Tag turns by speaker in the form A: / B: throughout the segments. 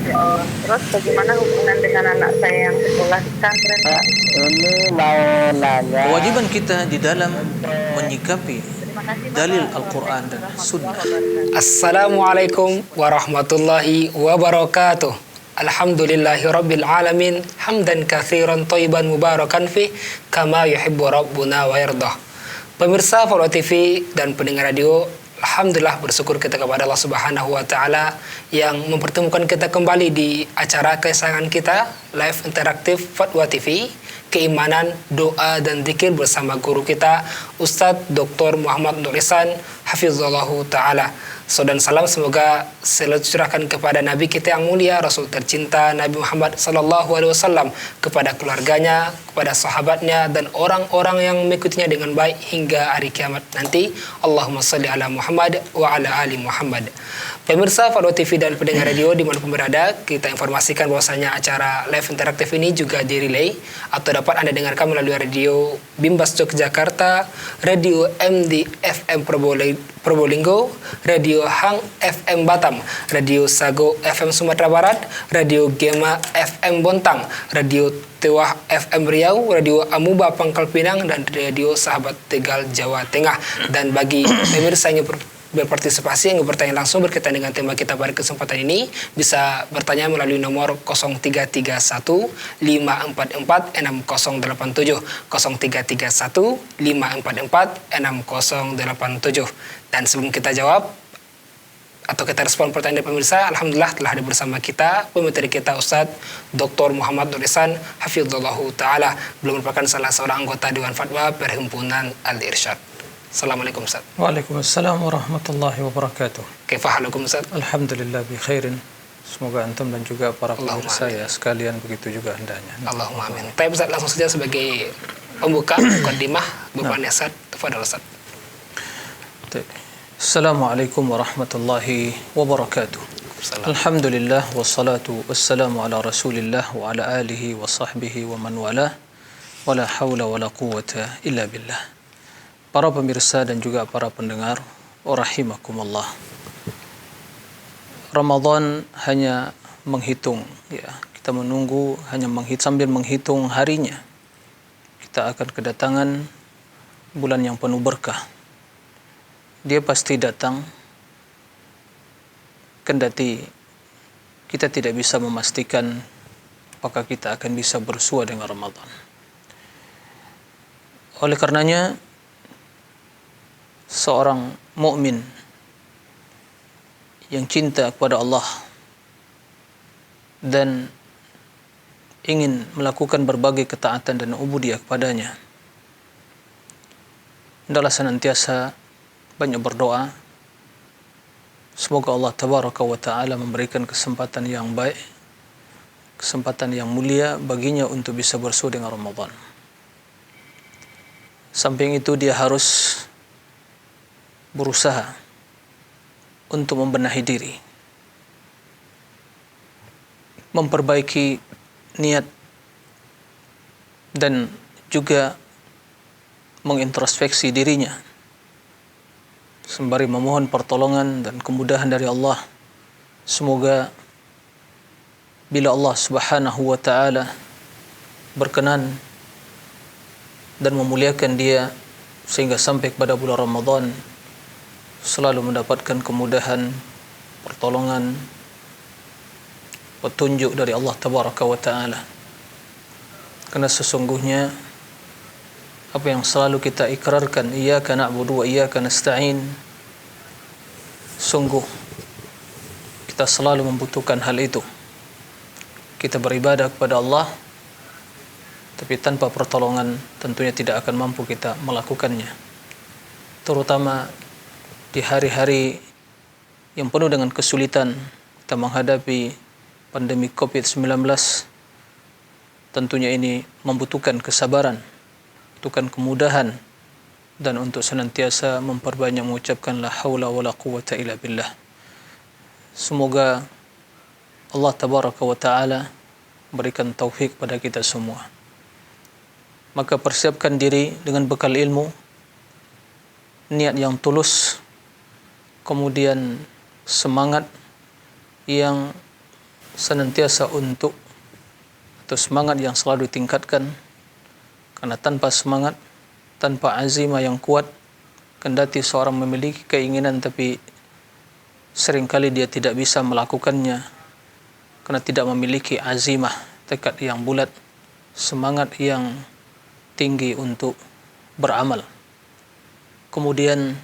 A: Terus bagaimana hubungan dengan anak saya yang sekolah di pesantren, Pak?
B: Ini mau nanya.
C: Kewajiban kita di dalam menyikapi
A: Terima kasih,
C: dalil
A: Bapak.
C: Al-Quran dan
A: Assalamualaikum
C: Sunnah.
A: warahmatullahi wabarakatuh.
D: Assalamualaikum warahmatullahi wabarakatuh. Alhamdulillahi rabbil alamin. Hamdan katsiran thayyiban mubarakan fi kama yuhibbu rabbuna wa yardah. Pemirsa Follow TV dan pendengar radio, alhamdulillah bersyukur kita kepada Allah Subhanahu wa taala yang mempertemukan kita kembali di acara kesayangan kita, live interaktif Fatwa TV, keimanan, doa dan zikir bersama guru kita Ustadz Dr. Muhammad Nur Ihsan hafizallahu taala. Salam dan salam semoga selalu curahkan kepada Nabi kita yang mulia, Rasul tercinta Nabi Muhammad sallallahu alaihi wasallam, kepada keluarganya, kepada sahabatnya dan orang-orang yang mengikutinya dengan baik hingga hari kiamat nanti. Allahumma shalli ala Muhammad wa ala ali Muhammad. Pemirsa Follow TV dan pendengar radio dimanapun berada, kita informasikan bahwasanya acara live interaktif ini juga direlay atau dapat Anda dengarkan melalui radio Bimbas Yogyakarta, radio MD FM Probolinggo, radio Hang FM Batam, radio Sago FM Sumatera Barat, radio Gema FM Bontang, radio Tewah FM Riau, radio Amuba Pangkal Pinang, dan radio Sahabat Tegal Jawa Tengah. Dan bagi pemirsa yang berpartisipasi yang bertanya langsung berkaitan dengan tema kita pada kesempatan ini, bisa bertanya melalui nomor 0331 544 6087 0331 544 6087. Dan sebelum kita jawab atau kita respon pertanyaan dari pemirsa, alhamdulillah telah ada bersama kita pemateri kita Ustadz Dr. Muhammad Nur Ihsan hafizallahu taala, beliau merupakan salah seorang anggota Dewan Fatwa Perhimpunan Al-Irsyad. Assalamualaikum Ustaz.
C: Waalaikumsalam warahmatullahi wabarakatuh.
D: Kaifa halukum Ustaz?
C: Alhamdulillah bi khairin. Semoga antum dan juga para pemirsa ya sekalian begitu juga hendaknya.
D: Allahumma amin. Tapi Ustaz, langsung saja sebagai pembuka mukaddimah beberapa nasihat kepada Ustaz.
C: Assalamualaikum warahmatullahi wabarakatuh. Alhamdulillah wassalatu wassalamu ala Rasulillah wa ala alihi wa sahbihi wa man wala wala haula wala quwwata illa billah. Para pemirsa dan juga para pendengar, rahimakumullah. Ramadan hanya menghitung, ya. Kita menunggu hanya sambil menghitung harinya. Kita akan kedatangan bulan yang penuh berkah. Dia pasti datang, kendati kita tidak bisa memastikan apakah kita akan bisa bersua dengan Ramadan. Oleh karenanya, seorang mukmin yang cinta kepada Allah dan ingin melakukan berbagai ketaatan dan ubudiyah kepadanya, hendaklah senantiasa banyak berdoa. Semoga Allah tabaraka wa ta'ala memberikan kesempatan yang baik, kesempatan yang mulia baginya untuk bisa bersua dengan Ramadan. Samping itu dia harus berusaha untuk membenahi diri, memperbaiki niat, dan juga mengintrospeksi dirinya sembari memohon pertolongan dan kemudahan dari Allah. Semoga bila Allah Subhanahu wa taala berkenan dan memuliakan dia sehingga sampai kepada bulan Ramadan, selalu mendapatkan kemudahan, pertolongan, petunjuk dari Allah Tabaraka wa Ta'ala. Karena sesungguhnya apa yang selalu kita ikrarkan, iyyaka na'budu wa iyyaka nasta'in, sungguh kita selalu membutuhkan hal itu. Kita beribadah kepada Allah, tapi tanpa pertolongan tentunya tidak akan mampu kita melakukannya. Terutama di hari-hari yang penuh dengan kesulitan, kita menghadapi pandemi COVID-19, tentunya ini membutuhkan kesabaran, membutuhkan kemudahan, dan untuk senantiasa memperbanyak mengucapkan la haula wala quwwata illa billah. Semoga Allah tabaraka wa ta'ala berikan taufik pada kita semua. Maka persiapkan diri dengan bekal ilmu, niat yang tulus, kemudian semangat yang senantiasa untuk atau semangat yang selalu ditingkatkan, karena tanpa semangat, tanpa azimah yang kuat, kendati seorang memiliki keinginan tapi seringkali dia tidak bisa melakukannya karena tidak memiliki azimah, tekad yang bulat, semangat yang tinggi untuk beramal. Kemudian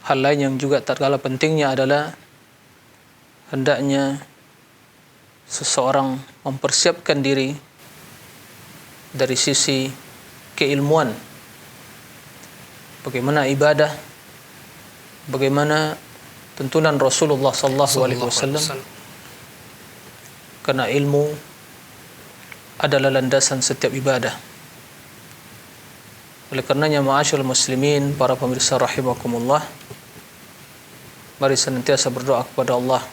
C: hal lain yang juga tak kalah pentingnya adalah hendaknya seseorang mempersiapkan diri dari sisi keilmuan, bagaimana ibadah, bagaimana tuntunan Rasulullah sallallahu alaihi wasallam, karena ilmu adalah landasan setiap ibadah. Oleh karenanya, ma'asyiral muslimin, para pemirsa rahimakumullah, mari senantiasa berdoa kepada Allah,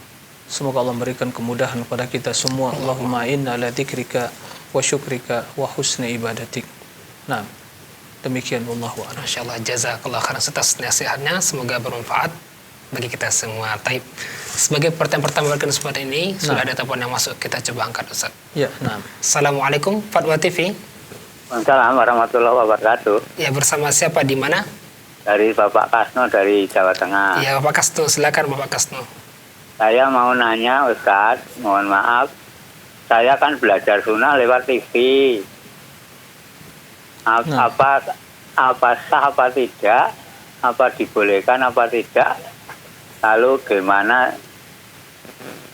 C: semoga Allah memberikan kemudahan kepada kita semua. Allahumma inna ala dzikrika wa syukrika wa husni ibadatik. Nah, demikian wallahu a'lam.
D: Masyaallah, jazakallah khairan atas nasihatnya, semoga bermanfaat bagi kita semua. Taib. Sebagai pertanyaan pertama pada kesempatan ini, sudah ada telepon yang masuk, kita coba angkat, Ustaz.
C: Ya, nah.
D: Assalamualaikum, Fatwa TV.
B: Waalaikumsalam warahmatullahi wabarakatuh.
D: Ya, bersama siapa, di mana?
B: Dari Bapak Kasno dari Jawa Tengah.
D: Ya, Bapak Kasno, silakan Bapak Kasno.
B: Saya mau nanya, Ustaz, mohon maaf. Saya kan belajar sunnah lewat TV. Apa sah apa tidak? Apa dibolehkan apa tidak? Lalu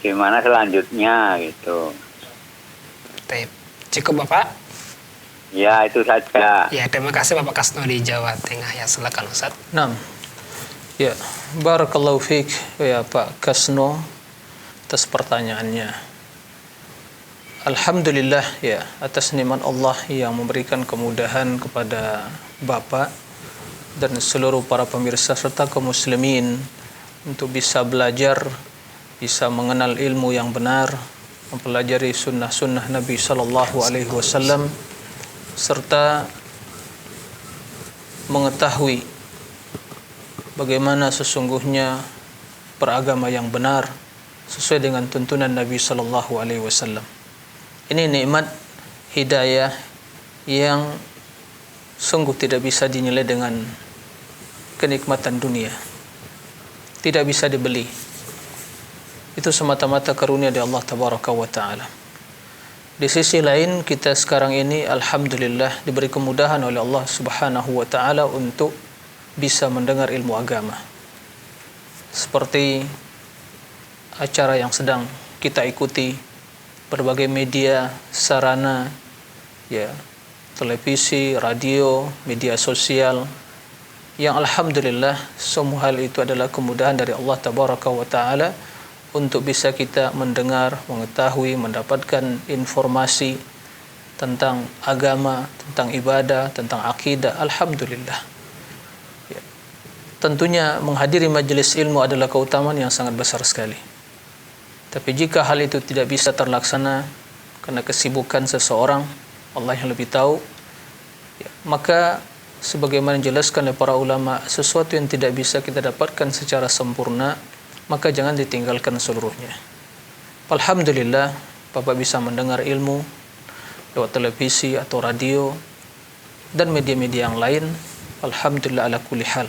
B: gimana selanjutnya gitu.
D: Taib. Cukup Bapak?
B: Ya, itu saja.
D: Ya, terima kasih Bapak Kasno di Jawa Tengah. Ya, silakan Ustaz.
C: Nah. Ya, barakallahu fiik ya Pak Kasno atas pertanyaannya. Alhamdulillah ya atas nikmat Allah yang memberikan kemudahan kepada Bapak dan seluruh para pemirsa serta kaum muslimin untuk bisa belajar, bisa mengenal ilmu yang benar, mempelajari sunnah-sunnah Nabi sallallahu alaihi wasallam serta mengetahui bagaimana sesungguhnya beragama yang benar sesuai dengan tuntunan Nabi sallallahu alaihi wasallam. Ini nikmat hidayah yang sungguh tidak bisa dinilai dengan kenikmatan dunia. Tidak bisa dibeli. Itu semata-mata karunia dari Allah tabaraka wa taala. Di sisi lain, kita sekarang ini alhamdulillah diberi kemudahan oleh Allah Subhanahu wa taala untuk bisa mendengar ilmu agama. Seperti acara yang sedang kita ikuti, berbagai media, sarana, ya, televisi, radio, media sosial, yang alhamdulillah semua hal itu adalah kemudahan dari Allah tabaraka wa taala untuk bisa kita mendengar, mengetahui, mendapatkan informasi tentang agama, tentang ibadah, tentang akidah. Alhamdulillah. Ya. Tentunya menghadiri majelis ilmu adalah keutamaan yang sangat besar sekali. Tapi jika hal itu tidak bisa terlaksana karena kesibukan seseorang, Allah yang lebih tahu, ya, maka sebagaimana dijelaskan oleh para ulama, sesuatu yang tidak bisa kita dapatkan secara sempurna, maka jangan ditinggalkan seluruhnya. Alhamdulillah, Bapak bisa mendengar ilmu lewat televisi atau radio dan media-media yang lain. Alhamdulillah ala kulli hal.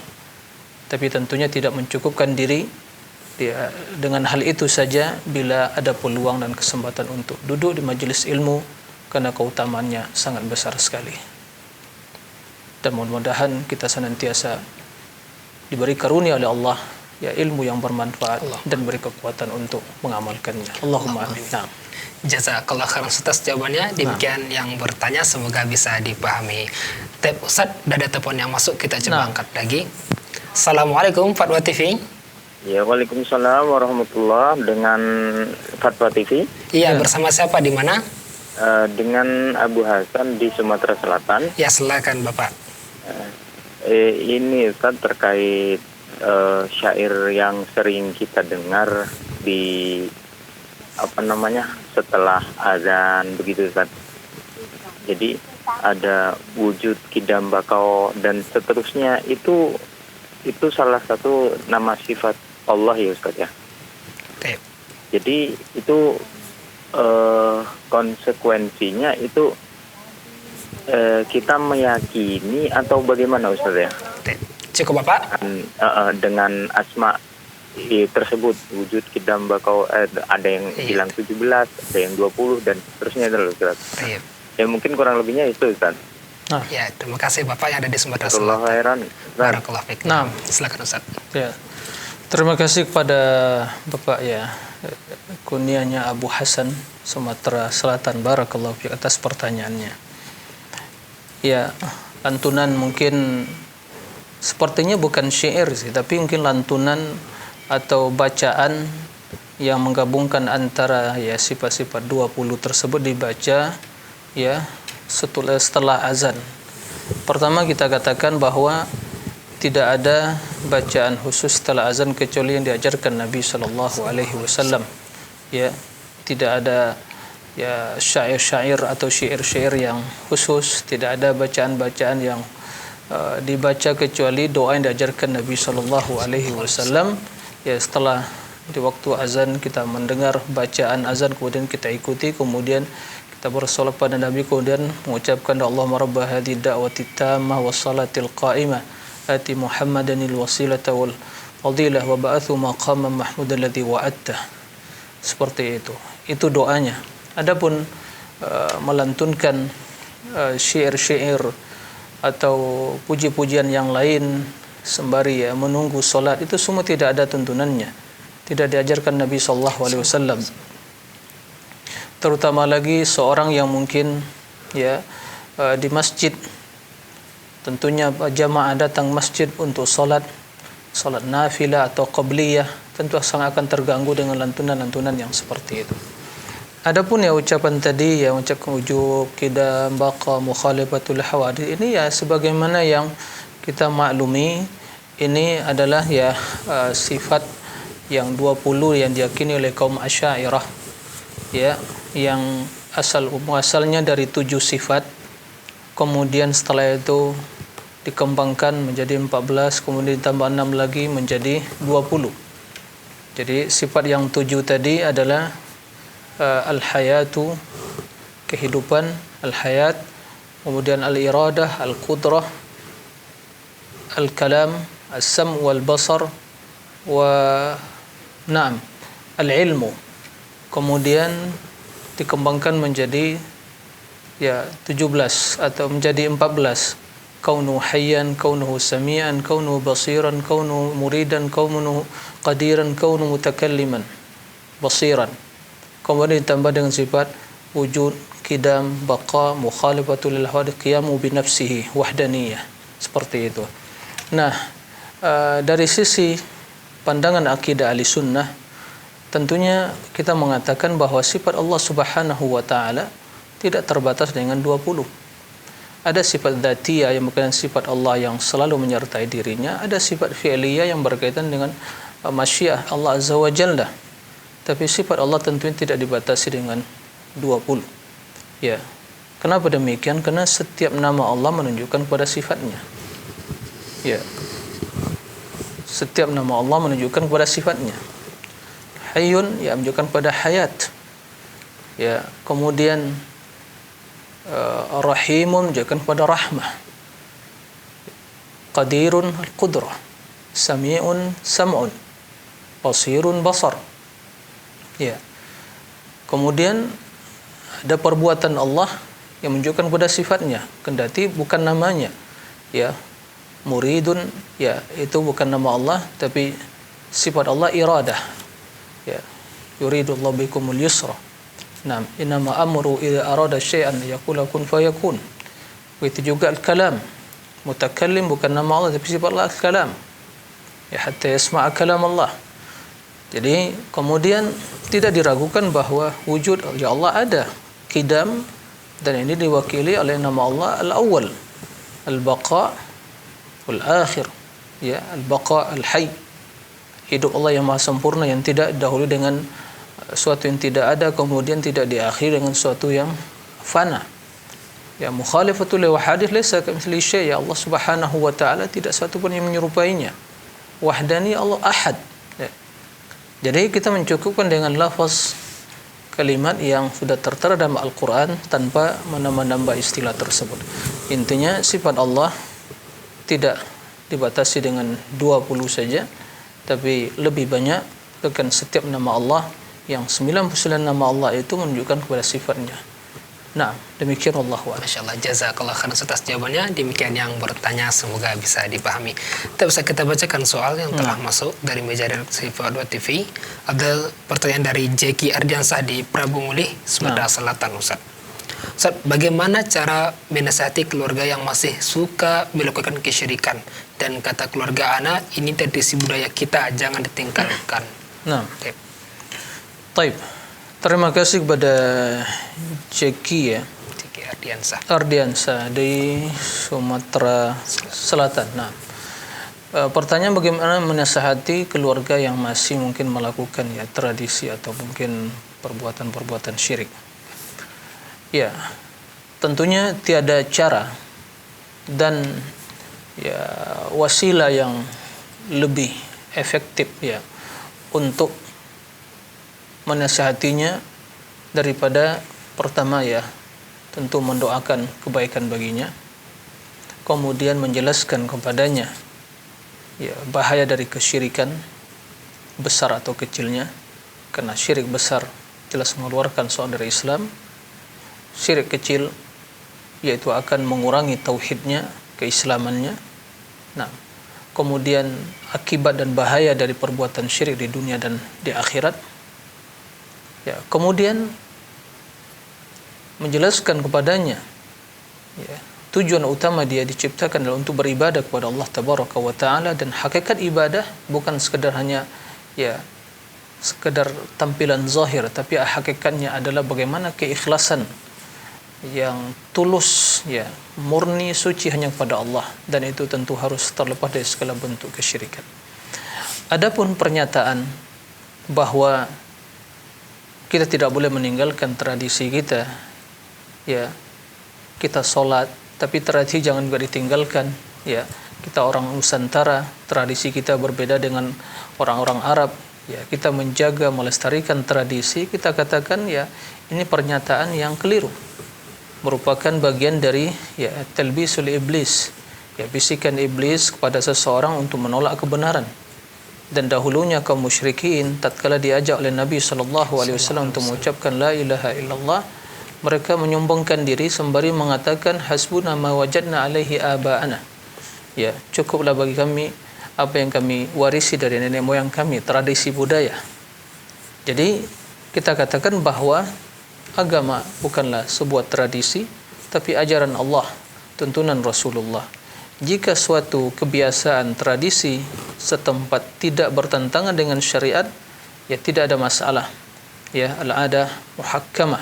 C: Tapi tentunya tidak mencukupkan diri dengan hal itu saja bila ada peluang dan kesempatan untuk duduk di majelis ilmu, karena keutamaannya sangat besar sekali. Dan mudah-mudahan kita senantiasa diberi karunia oleh Allah, ya, ilmu yang bermanfaat dan beri kekuatan untuk mengamalkannya. Allahumma amin. Nah.
D: Jazakallah khairan atas jawabannya. Demikian yang bertanya, semoga bisa dipahami. Ustaz, ada telepon yang masuk, kita coba angkat lagi. Assalamualaikum Fatwa TV.
B: Ya, waalaikumsalam warahmatullahi dengan Fatwa TV.
D: Iya, bersama siapa, di mana?
B: Dengan Abu Hasan di Sumatera Selatan.
D: Ya, silakan Bapak.
B: Ini Ustaz terkait syair yang sering kita dengar di setelah azan begitu Ustaz. Jadi ada wujud kidam bakau dan seterusnya, itu salah satu nama sifat Allah ya Ustaz ya. Jadi itu konsekuensinya itu kita meyakini atau bagaimana Ustaz ya?
D: Cukup Bapak?
B: Dengan asma tersebut, wujud kidam bakau, ada yang bilang 17, ada yang 20 dan seterusnya terus Ustaz.
D: Iya.
B: Ya mungkin kurang lebihnya itu Ustaz.
C: Nah,
D: Ya, terima kasih Bapak yang ada di Sumatera
B: Jazakallahu
D: Selatan.
B: khairan.
D: Barakallahu fiik.
C: Nah.
D: Silakan Ustaz.
C: ya. Terima kasih kepada Bapak ya, kunianya Abu Hasan, Sumatera Selatan. Barakallahu fiik atas pertanyaannya. Ya, lantunan mungkin sepertinya bukan syair sih, tapi mungkin lantunan atau bacaan yang menggabungkan antara ya sifat-sifat 20 tersebut dibaca ya setelah azan. Pertama kita katakan bahwa tidak ada bacaan khusus setelah azan kecuali yang diajarkan Nabi sallallahu alaihi wasallam. Ya, tidak ada ya syair-syair atau syair-syair yang khusus, tidak ada bacaan-bacaan yang dibaca kecuali doa yang diajarkan Nabi sallallahu alaihi wasallam. Ya, setelah di waktu azan kita mendengar bacaan azan, kemudian kita ikuti, kemudian kita bersolat pada Nabi, kemudian mengucapkan Allahumma rabb hadhihi da'wati tammah was salatil qa'imah ati Muhammadanil wasilata wal fadilah wa ba'athu maqaman mahmudan alladhi wa'adta. Seperti itu. Itu doanya. Adapun melantunkan syair-syair atau puji-pujian yang lain sembari ya menunggu solat, itu semua tidak ada tuntunannya, tidak diajarkan Nabi sallallahu alaihi wasallam. Terutama lagi seorang yang mungkin ya di masjid, tentunya jamaah datang masjid untuk solat nafilah atau qabliyah, tentu sangat akan terganggu dengan lantunan-lantunan yang seperti itu. Adapun ya ucapan tadi ya ucapan ujub, kidam, baqa, mukhalifatul hawadith, ini ya sebagaimana yang kita maklumi, ini adalah ya sifat yang 20 yang diyakini oleh kaum Asy'ariyah ya, yang muasalnya dari 7 sifat, kemudian setelah itu dikembangkan menjadi 14, kemudian ditambah 6 lagi menjadi 20. Jadi sifat yang 7 tadi adalah al-hayatu, kehidupan, al-hayat, kemudian al-iradah, al-qudrah, al-kalam, as-sam' wal basar, wa na'am al-ilmu. Kemudian dikembangkan menjadi ya 17 atau menjadi 14. Kaunuhu hayyan, kaunuhu sami'an, kaunuhu basiran, kaunuhu muridan, kaunuhu qadiran, kaunuhu mutakalliman basiran. Kemudian ditambah dengan sifat wujud, kidam, baqa, mukhalifatul lil hawadith, qiyamu bi nafsihi, wahdaniyah. Seperti itu. Nah, dari sisi pandangan akidah Ahlussunnah, tentunya kita mengatakan bahwa sifat Allah Subhanahu wa taala tidak terbatas dengan 20. Ada sifat dzatiyah yang bukan sifat Allah yang selalu menyertai dirinya, ada sifat fi'liyah yang berkaitan dengan masyiah Allah Azza wa Jalla. Tapi sifat Allah tentunya tidak dibatasi dengan 20. Ya. Kenapa demikian? Karena setiap nama Allah menunjukkan pada sifatnya. Ya. Setiap nama Allah menunjukkan kepada sifatnya. Hayyun ya menunjukkan pada hayat. Ya, kemudian Rahimun menunjukkan kepada rahmah. Qadirun al-qudrah. Sami'un sam'un. Basirun basar. Ya. Kemudian ada perbuatan Allah yang menunjukkan kepada sifatnya, kendati bukan namanya. Ya. Muridun ya itu bukan nama Allah, tapi sifat Allah iradah. Ya. Yuridullahu bikumul yusra. Naam, innama amru idza arada syai'an yaqulu kun fayakun. Begitu juga al-kalam. Mutakallim bukan nama Allah tapi sifat Allah al-kalam. Ya hatta yasma'a kalam Allah. Jadi kemudian tidak diragukan bahwa wujud ya Allah ada, qidam, dan ini diwakili oleh nama Allah al-awwal, al-baqa wal akhir. Ya, al-baqa al-hayy. Hidup Allah yang maha sempurna yang tidak dahulu dengan suatu yang tidak ada, kemudian tidak diakhiri dengan suatu yang fana. Ya, mukhalifatul wahadith laysa kamitslihi syai'. Ya Allah Subhanahu wa taala tidak satu pun yang menyerupainya. Wahdani Allah ahad. Ya. Jadi kita mencukupkan dengan lafaz kalimat yang sudah tertera dalam Al-Quran tanpa menambah istilah tersebut. Intinya sifat Allah tidak dibatasi dengan 20 saja, tapi lebih banyak, bahkan setiap nama Allah yang 99 nama Allah itu menunjukkan kepada sifatnya. Nah, demikian wallahu a'lam.
D: Masya Allah, jazakallah khairan atas jawabannya. Demikian yang bertanya, semoga bisa dipahami. Kita bacakan soal yang telah masuk dari meja redaksi Fuad TV. Ada pertanyaan dari Jeki Ardiansah di Prabu Mulih, Sumatera Selatan, Ustaz. Ustaz, bagaimana cara menasihati keluarga yang masih suka melakukan kesyirikan? Dan kata keluarga anak, ini tradisi budaya kita, jangan ditinggalkan.
C: Nah, taib. Terima kasih kepada Jeki ya,
D: Jeki
C: Ardiansah di Sumatera Selatan. Nah, pertanyaan bagaimana menasihati keluarga yang masih mungkin melakukan ya tradisi atau mungkin perbuatan-perbuatan syirik. Ya, tentunya tiada cara dan ya wasilah yang lebih efektif ya untuk menasihatinya daripada pertama ya tentu mendoakan kebaikan baginya, kemudian menjelaskan kepadanya ya bahaya dari kesyirikan besar atau kecilnya, karena syirik besar jelas mengeluarkan seorang dari Islam, syirik kecil yaitu akan mengurangi tauhidnya, keislamannya. Nah, kemudian akibat dan bahaya dari perbuatan syirik di dunia dan di akhirat. Ya, kemudian menjelaskan kepadanya ya, tujuan utama dia diciptakan adalah untuk beribadah kepada Allah Tabaraka wa Ta'ala, dan hakikat ibadah bukan sekedar hanya ya sekedar tampilan zahir, tapi hakikatnya adalah bagaimana keikhlasan yang tulus ya, murni, suci hanya kepada Allah, dan itu tentu harus terlepas dari segala bentuk kesyirikan. Adapun pernyataan bahwa kita tidak boleh meninggalkan tradisi kita ya, kita sholat tapi tradisi jangan juga ditinggalkan ya, kita orang Nusantara, tradisi kita berbeda dengan orang-orang Arab ya, kita menjaga melestarikan tradisi, kita katakan ya ini pernyataan yang keliru, merupakan bagian dari ya talbisul iblis ya, bisikan iblis kepada seseorang untuk menolak kebenaran. Dan dahulunya kaum musyrikin tatkala diajak oleh Nabi SAW untuk mengucapkan la ilaha illallah, mereka menyombongkan diri sembari mengatakan hasbuna ma wajadna alaihi aba'ana ya, cukuplah bagi kami apa yang kami warisi dari nenek moyang kami, tradisi budaya. Jadi kita katakan bahwa agama bukanlah sebuah tradisi, tapi ajaran Allah, tuntunan Rasulullah. Jika suatu kebiasaan tradisi setempat tidak bertentangan dengan syariat, ya tidak ada masalah. Ya, al-adah muhakkamah.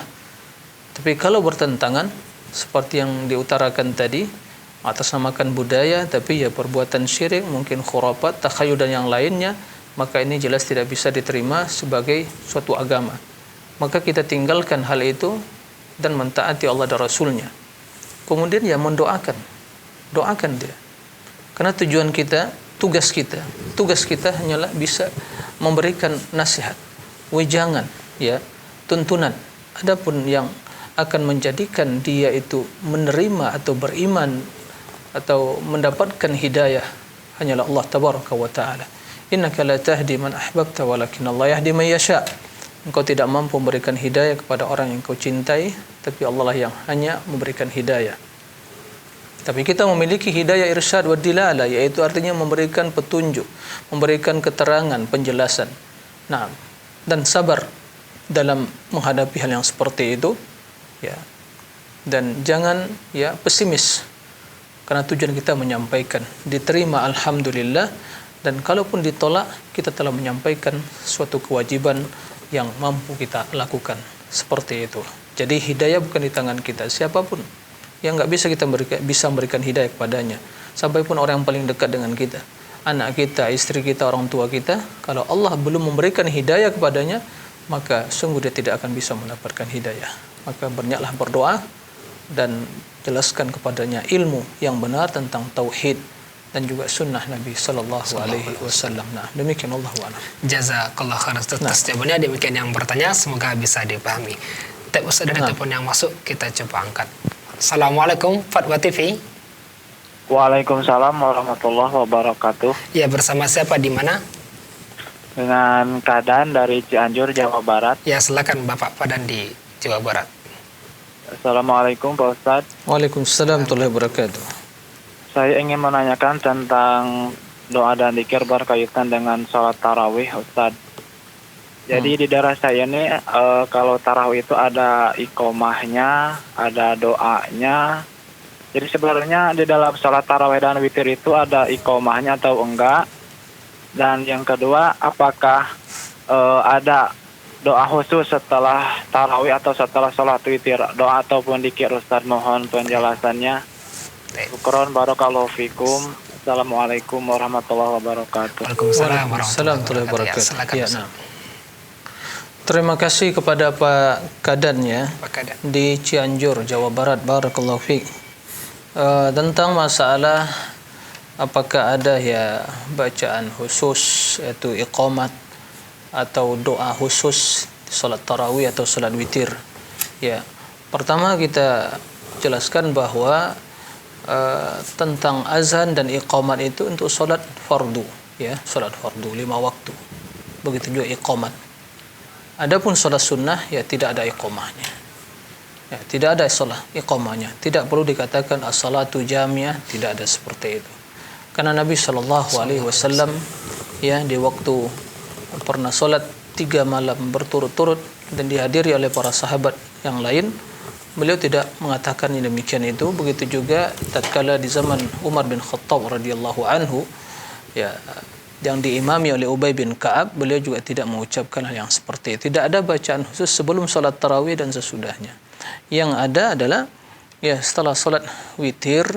C: Tapi kalau bertentangan seperti yang diutarakan tadi, atasnamakan budaya tapi ya perbuatan syirik, mungkin khurafat, takhayul dan yang lainnya, maka ini jelas tidak bisa diterima sebagai suatu agama. Maka kita tinggalkan hal itu dan mentaati Allah dan Rasulnya. Kemudian ya mendoakan. Doakan dia. Karena tujuan kita, tugas kita hanyalah bisa memberikan nasihat, wejangan, ya, tuntunan. Adapun yang akan menjadikan dia itu menerima atau beriman atau mendapatkan hidayah hanyalah Allah Tabaraka wa Ta'ala. Innaka la tahdi man ahbabta walakin Allah yahdi man yasha. Engkau tidak mampu memberikan hidayah kepada orang yang kau cintai, tapi Allah lah yang hanya memberikan hidayah. Tapi kita memiliki hidayah irsyad wa dilalah, yaitu artinya memberikan petunjuk, memberikan keterangan, penjelasan. Nah, dan sabar dalam menghadapi hal yang seperti itu, ya. Dan jangan ya pesimis, karena tujuan kita menyampaikan, diterima alhamdulillah, dan kalaupun ditolak kita telah menyampaikan suatu kewajiban yang mampu kita lakukan, seperti itu. Jadi hidayah bukan di tangan kita, siapapun yang nggak bisa memberikan hidayah kepadanya, sampai pun orang yang paling dekat dengan kita, anak kita, istri kita, orang tua kita, kalau Allah belum memberikan hidayah kepadanya, maka sungguh dia tidak akan bisa mendapatkan hidayah. Maka banyaklah berdoa dan jelaskan kepadanya ilmu yang benar tentang tauhid, dan juga sunnah Nabi sallallahu alaihi wasallam. Nah, demikian Allah a'lam.
D: Jazakallah khairan Ustaz. Atas jawabannya. Demikian yang bertanya, semoga bisa dipahami. Ustaz, ada telepon yang masuk, kita coba angkat. Assalamualaikum Fatwa TV.
E: Waalaikumsalam warahmatullahi wabarakatuh.
D: Ya, bersama siapa, di mana?
E: Dengan Kadan dari Cianjur, Jawa Barat.
D: Ya, silakan Bapak Padan di Jawa Barat.
E: Assalamualaikum Pak Ustadz.
C: Waalaikumsalam warahmatullahi wabarakatuh.
E: Saya ingin menanyakan tentang doa dan zikir berkaitan dengan sholat tarawih, Ustadz. Jadi di daerah saya ini kalau tarawih itu ada iqomahnya, ada doanya. Jadi sebenarnya di dalam sholat tarawih dan witir itu ada iqomahnya atau enggak? Dan yang kedua, apakah ada doa khusus setelah tarawih atau setelah sholat witir, doa ataupun zikir, Ustadz? Mohon penjelasannya. Syukron, barakallahu fikum. Assalamualaikum warahmatullahi wabarakatuh.
D: Waalaikumsalam
C: warahmatullahi wabarakatuh.
D: Silakan
C: Ya,
D: Ustaz.
C: nah. Terima kasih kepada Pak Kadan ya,
D: Pak Kadan.
C: di Cianjur, Jawa Barat. Barakallahu fiik. Tentang masalah apakah ada ya bacaan khusus, yaitu iqamat atau doa khusus salat tarawih atau salat witir. Ya, pertama kita jelaskan bahwa tentang azan dan iqamat itu untuk salat fardu, ya, salat fardu 5 waktu. Begitu juga iqamat. Adapun salat sunnah ya tidak ada iqamahnya. Ya, tidak ada salat iqamahnya. Tidak perlu dikatakan as-salatu jamiah, tidak ada seperti itu. Karena Nabi sallallahu alaihi wasallam ya di waktu pernah salat 3 malam berturut-turut dan dihadiri oleh para sahabat yang lain, beliau tidak mengatakan yang demikian itu. Begitu juga tatkala di zaman Umar bin Khattab radhiyallahu anhu ya yang diimami oleh Ubay bin Ka'ab, beliau juga tidak mengucapkan hal yang seperti itu. Tidak ada bacaan khusus sebelum salat tarawih dan sesudahnya. Yang ada adalah ya setelah salat witir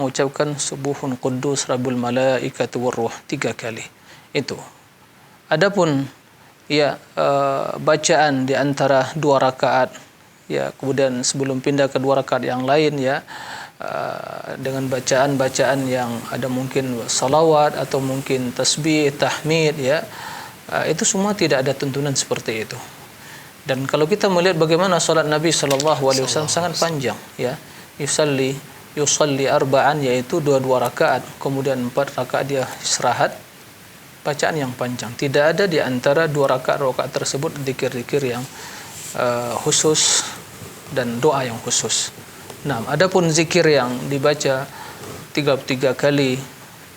C: mengucapkan subuhun quddus rabbul malaikati warruh 3 kali. Itu. Adapun ya bacaan di antara 2 rakaat ya kemudian sebelum pindah ke 2 rakaat yang lain ya dengan bacaan-bacaan yang ada mungkin salawat atau mungkin tasbih, tahmid ya, itu semua tidak ada tuntunan seperti itu. Dan kalau kita melihat bagaimana salat Nabi sallallahu alaihi wasallam sangat panjang ya. Yusalli arba'an, yaitu 2 rakaat, kemudian 4 rakaat dia istirahat. Bacaan yang panjang. Tidak ada di antara 2 rakaat tersebut zikir-zikir yang khusus dan doa yang khusus. Nah, adapun zikir yang dibaca 33 kali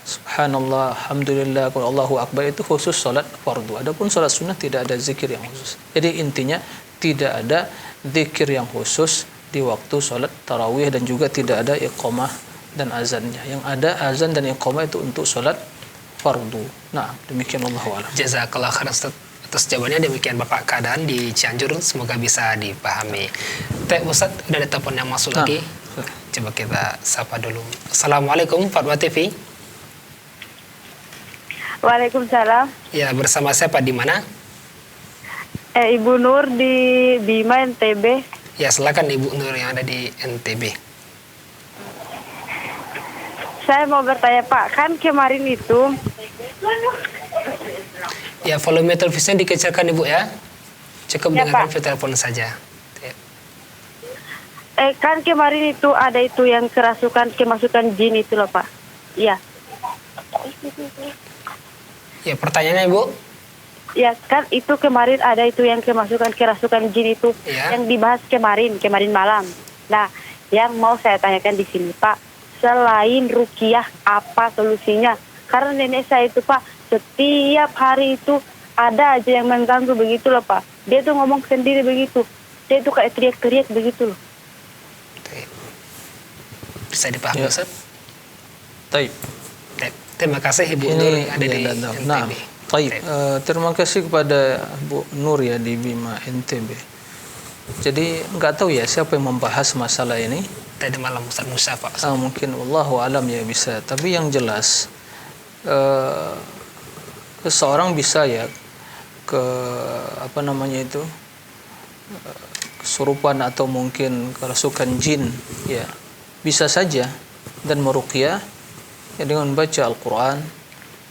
C: subhanallah, alhamdulillah, Allahu akbar, itu khusus salat fardu. Adapun salat sunnah tidak ada zikir yang khusus. Jadi intinya tidak ada zikir yang khusus di waktu salat tarawih dan juga tidak ada iqamah dan azannya. Yang ada azan dan iqamah itu untuk salat fardu. Nah, demikian Allahu a'lam.
D: Jazakallah khairan Ustaz. Atas jawabannya. Demikian Bapak Keadaan di Cianjur, semoga bisa dipahami. Ustaz, udah ada telepon yang masuk lagi. Coba kita sapa dulu. Assalamualaikum Fatwa TV.
A: Waalaikumsalam.
D: Ya, bersama siapa, di mana?
A: Ibu Nur di Bima NTB.
D: Ya, silakan Ibu Nur yang ada di NTB.
A: Saya mau bertanya Pak, kan kemarin itu
D: Ya, volume televisinya dikecilkan Ibu ya. Cukup
A: Ya,
D: dengarkan
A: Pak.
D: via telepon saja. Ya.
A: kan kemarin itu ada itu yang kemasukan jin itu loh Pak. Iya.
D: Ya, pertanyaannya Ibu.
A: Ya kan itu kemarin ada itu yang kerasukan jin itu
D: Ya.
A: yang dibahas kemarin malam. Nah, yang mau saya tanyakan di sini Pak, selain ruqyah apa solusinya? Karena nenek saya itu Pak setiap hari itu ada aja yang mengganggu begitu loh Pak. Dia tuh ngomong sendiri begitu. Dia tuh kayak teriak-teriak begitu loh.
D: Bisa dipahami
C: Ya.
D: Ustaz?
C: Taib.
D: Terima kasih Ibu Nur yang ada di
C: Nah,
D: NTB.
C: taib. Terima kasih kepada Bu Nur ya di Bima NTB. Jadi nggak tahu ya siapa yang membahas masalah ini.
D: Tadi malam Ustaz Musa Pak.
C: Mungkin wallahu alam ya bisa. Tapi yang jelas seseorang bisa ya kesurupan atau mungkin kerasukan jin ya bisa saja dan meruqyah ya dengan baca Al-Quran,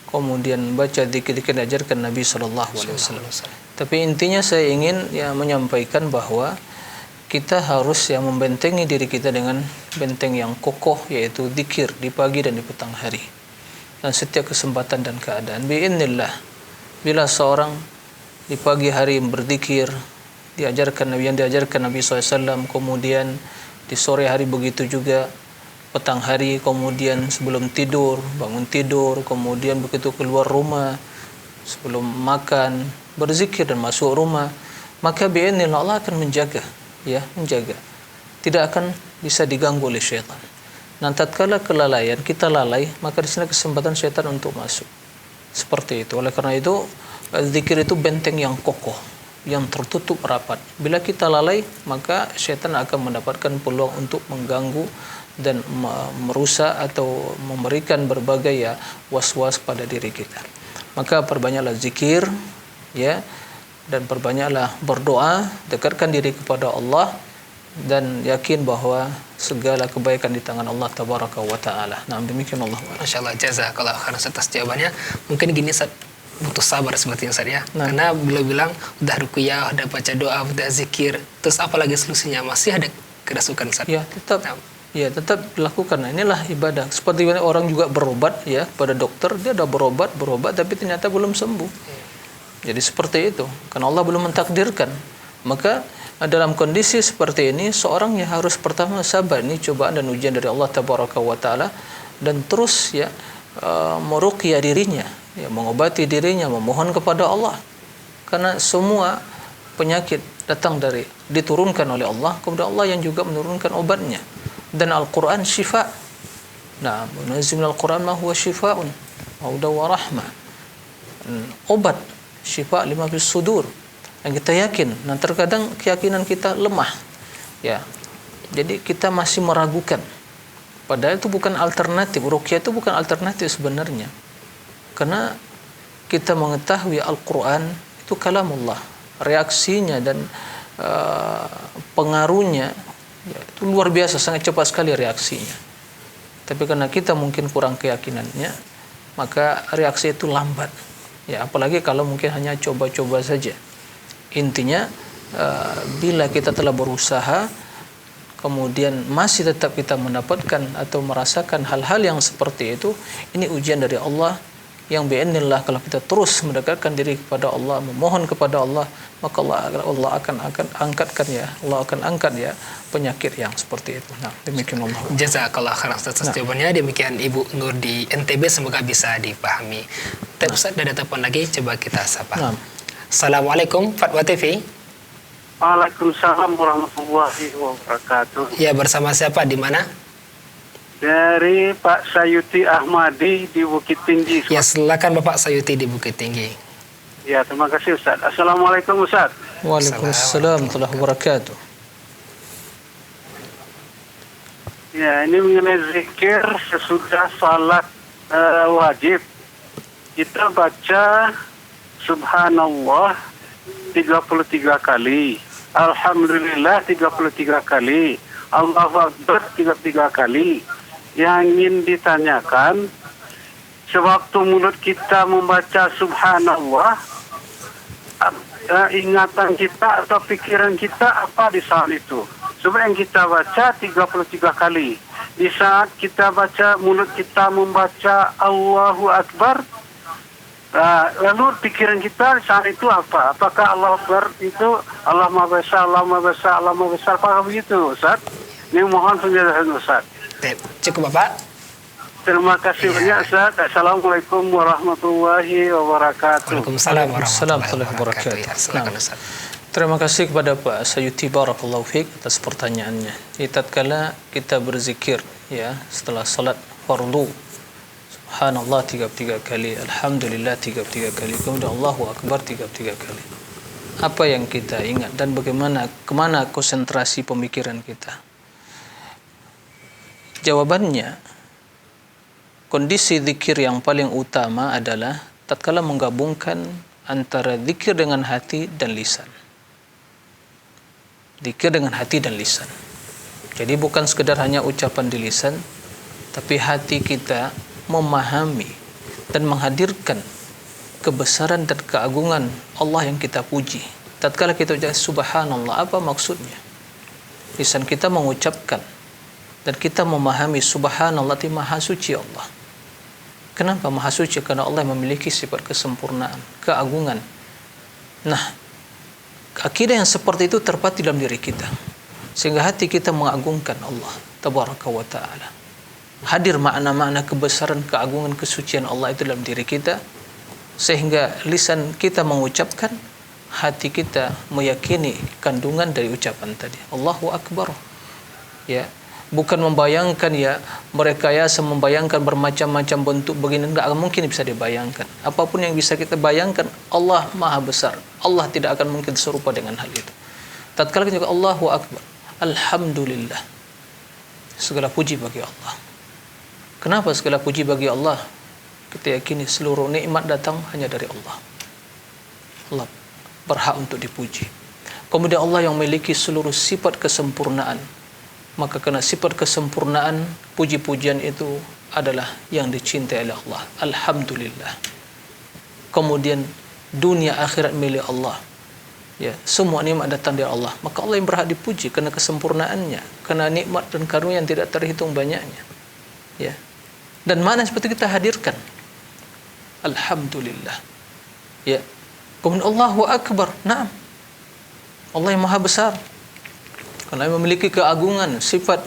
C: kemudian baca zikir-zikir diajarkan Nabi Sallallahu Alaihi Wasallam. Tapi intinya saya ingin ya menyampaikan bahwa kita harus yang membentengi diri kita dengan benteng yang kokoh, yaitu zikir di pagi dan di petang hari dan setiap kesempatan dan keadaan. Biiznillah, bila seorang di pagi hari berzikir diajarkan Nabi SAW, kemudian di sore hari begitu juga, petang hari, kemudian sebelum tidur, bangun tidur, kemudian begitu keluar rumah, sebelum makan, berzikir dan masuk rumah, maka biiznillah Allah akan menjaga, tidak akan bisa diganggu oleh syaitan. Nah, tatkala kelalaian, kita lalai, maka di sini kesempatan syaitan untuk masuk. Seperti itu. Oleh karena itu, zikir itu benteng yang kokoh, yang tertutup rapat. Bila kita lalai, maka syaitan akan mendapatkan peluang untuk mengganggu dan merusak atau memberikan berbagai was-was pada diri kita. Maka perbanyaklah zikir, dan perbanyaklah berdoa, dekatkan diri kepada Allah dan yakin bahwa segala kebaikan di tangan Allah Tabaraka wa Ta'ala. Nah, demikian Allah.
D: Masya Allah, jazakallah khairan atas jawabannya. Mungkin gini, Ustaz, butuh sabar sepertinya, Ustaz ya.
C: Nah.
D: Karena beliau bilang udah ruqyah, udah baca doa, udah zikir, terus apalagi solusinya? Masih ada kerasukan, Ustaz?
C: Tetap dilakukan. Nah, inilah ibadah. Seperti orang juga berobat pada dokter, dia udah berobat tapi ternyata belum sembuh. Jadi seperti itu, karena Allah belum mentakdirkan. Maka dalam kondisi seperti ini, seorang yang harus pertama sabar, ini cobaan dan ujian dari Allah Tabaraka wa Ta'ala, dan terus meruqyah dirinya, mengobati dirinya, memohon kepada Allah. Karena semua penyakit diturunkan oleh Allah, kemudian Allah yang juga menurunkan obatnya. Dan Al-Quran syifa. Nah, munazil Al-Quran ma huwa syifa'un wa hudan wa rahmah. Obat syifa lima fis sudur, yang kita yakin. Nah, terkadang keyakinan kita lemah, jadi kita masih meragukan. Padahal itu bukan alternatif. Ruqyah itu bukan alternatif sebenarnya, karena kita mengetahui Al-Quran itu kalamullah, reaksinya dan pengaruhnya itu luar biasa, sangat cepat sekali reaksinya. Tapi karena kita mungkin kurang keyakinannya, maka reaksi itu lambat. Apalagi kalau mungkin hanya coba-coba saja. Intinya, bila kita telah berusaha, kemudian masih tetap kita mendapatkan atau merasakan hal-hal yang seperti itu, ini ujian dari Allah, yang bi'idznillah kalau kita terus mendekatkan diri kepada Allah, memohon kepada Allah, maka Allah akan angkat penyakit yang seperti itu. Nah, demikian Allah.
D: Jazakallah khairan atas jawabannya. Demikian Ibu Nur di NTB, semoga bisa dipahami. Dan Ustaz, ada telepon lagi, coba kita sapa. Assalamualaikum, Fatwa TV.
F: Waalaikumsalam warahmatullahi wabarakatuh.
D: Ya, bersama siapa, di mana?
F: Dari Pak Sayuti Ahmadi di Bukit Tinggi.
D: Ya, silakan Bapak Sayuti di Bukit Tinggi.
F: Ya, terima kasih Ustaz. Assalamualaikum Ustaz.
C: Waalaikumsalam warahmatullahi wabarakatuh.
F: Ya, ini mengenai zikir sesudah salat wajib. Kita baca Subhanallah 33 kali, Alhamdulillah 33 kali, Allahu Akbar 33 kali. Yang ingin ditanyakan, sewaktu mulut kita membaca Subhanallah, ingatan kita atau pikiran kita apa di saat itu? Coba yang kita baca 33 kali. Di saat kita baca, mulut kita membaca Allahu Akbar, lalu pikiran kita saat itu apa? Apakah Allah Akbar itu Allah Maha Besar, Allah Maha Besar, Allah Maha Besar? Apakah begitu, Ustaz? Ini mohon penjelasan Ustaz.
D: Cukup Bapak.
F: Terima kasih banyak Ustaz. Assalamualaikum warahmatullahi wabarakatuh.
D: Waalaikumsalam warahmatullahi wabarakatuh. Silakan Ustaz.
C: Terima kasih kepada Pak Sayuti, barakallahu fiik, atas pertanyaannya. Jadi tatkala kita berzikir setelah salat fardu, Subhanallah 33 kali, Alhamdulillah 33 kali, kemudian Allahu Akbar 33 kali. Apa yang kita ingat dan kemana konsentrasi pemikiran kita? Jawabannya, kondisi zikir yang paling utama adalah tatkala menggabungkan antara zikir dengan hati dan lisan. Zikir dengan hati dan lisan. Jadi bukan sekedar hanya ucapan di lisan, tapi hati kita memahami dan menghadirkan kebesaran dan keagungan Allah yang kita puji. Tatkala kita ucap subhanallah, apa maksudnya? Lisan kita mengucapkan dan kita memahami subhanallah, itu maha suci Allah. Kenapa maha suci? Karena Allah memiliki sifat kesempurnaan, keagungan. Nah, akidah yang seperti itu terpatri dalam diri kita, sehingga hati kita mengagungkan Allah tabaraka wa ta'ala. Hadir makna-makna kebesaran, keagungan, kesucian Allah itu dalam diri kita, sehingga lisan kita mengucapkan, hati kita meyakini kandungan dari ucapan tadi. Allahu Akbar. Ya, bukan membayangkan ya, merekayasa membayangkan bermacam-macam bentuk begini, enggak mungkin bisa dibayangkan. Apapun yang bisa kita bayangkan, Allah Maha Besar. Allah tidak akan mungkin serupa dengan hal itu. Tatkala kita Allahu Akbar, alhamdulillah, segala puji bagi Allah. Kenapa segala puji bagi Allah? Kita yakini seluruh nikmat datang hanya dari Allah. Allah berhak untuk dipuji. Kemudian Allah yang memiliki seluruh sifat kesempurnaan. Maka karena sifat kesempurnaan, puji-pujian itu adalah yang dicintai oleh Allah. Alhamdulillah. Kemudian dunia akhirat milik Allah. Ya, semua nikmat datang dari Allah. Maka Allah yang berhak dipuji karena kesempurnaannya, karena nikmat dan karunia yang tidak terhitung banyaknya. Ya. Dan mana seperti kita hadirkan. Alhamdulillah. Ya. Kemudian Allahu Akbar. Naam. Allah yang maha besar. Karena memiliki keagungan, sifat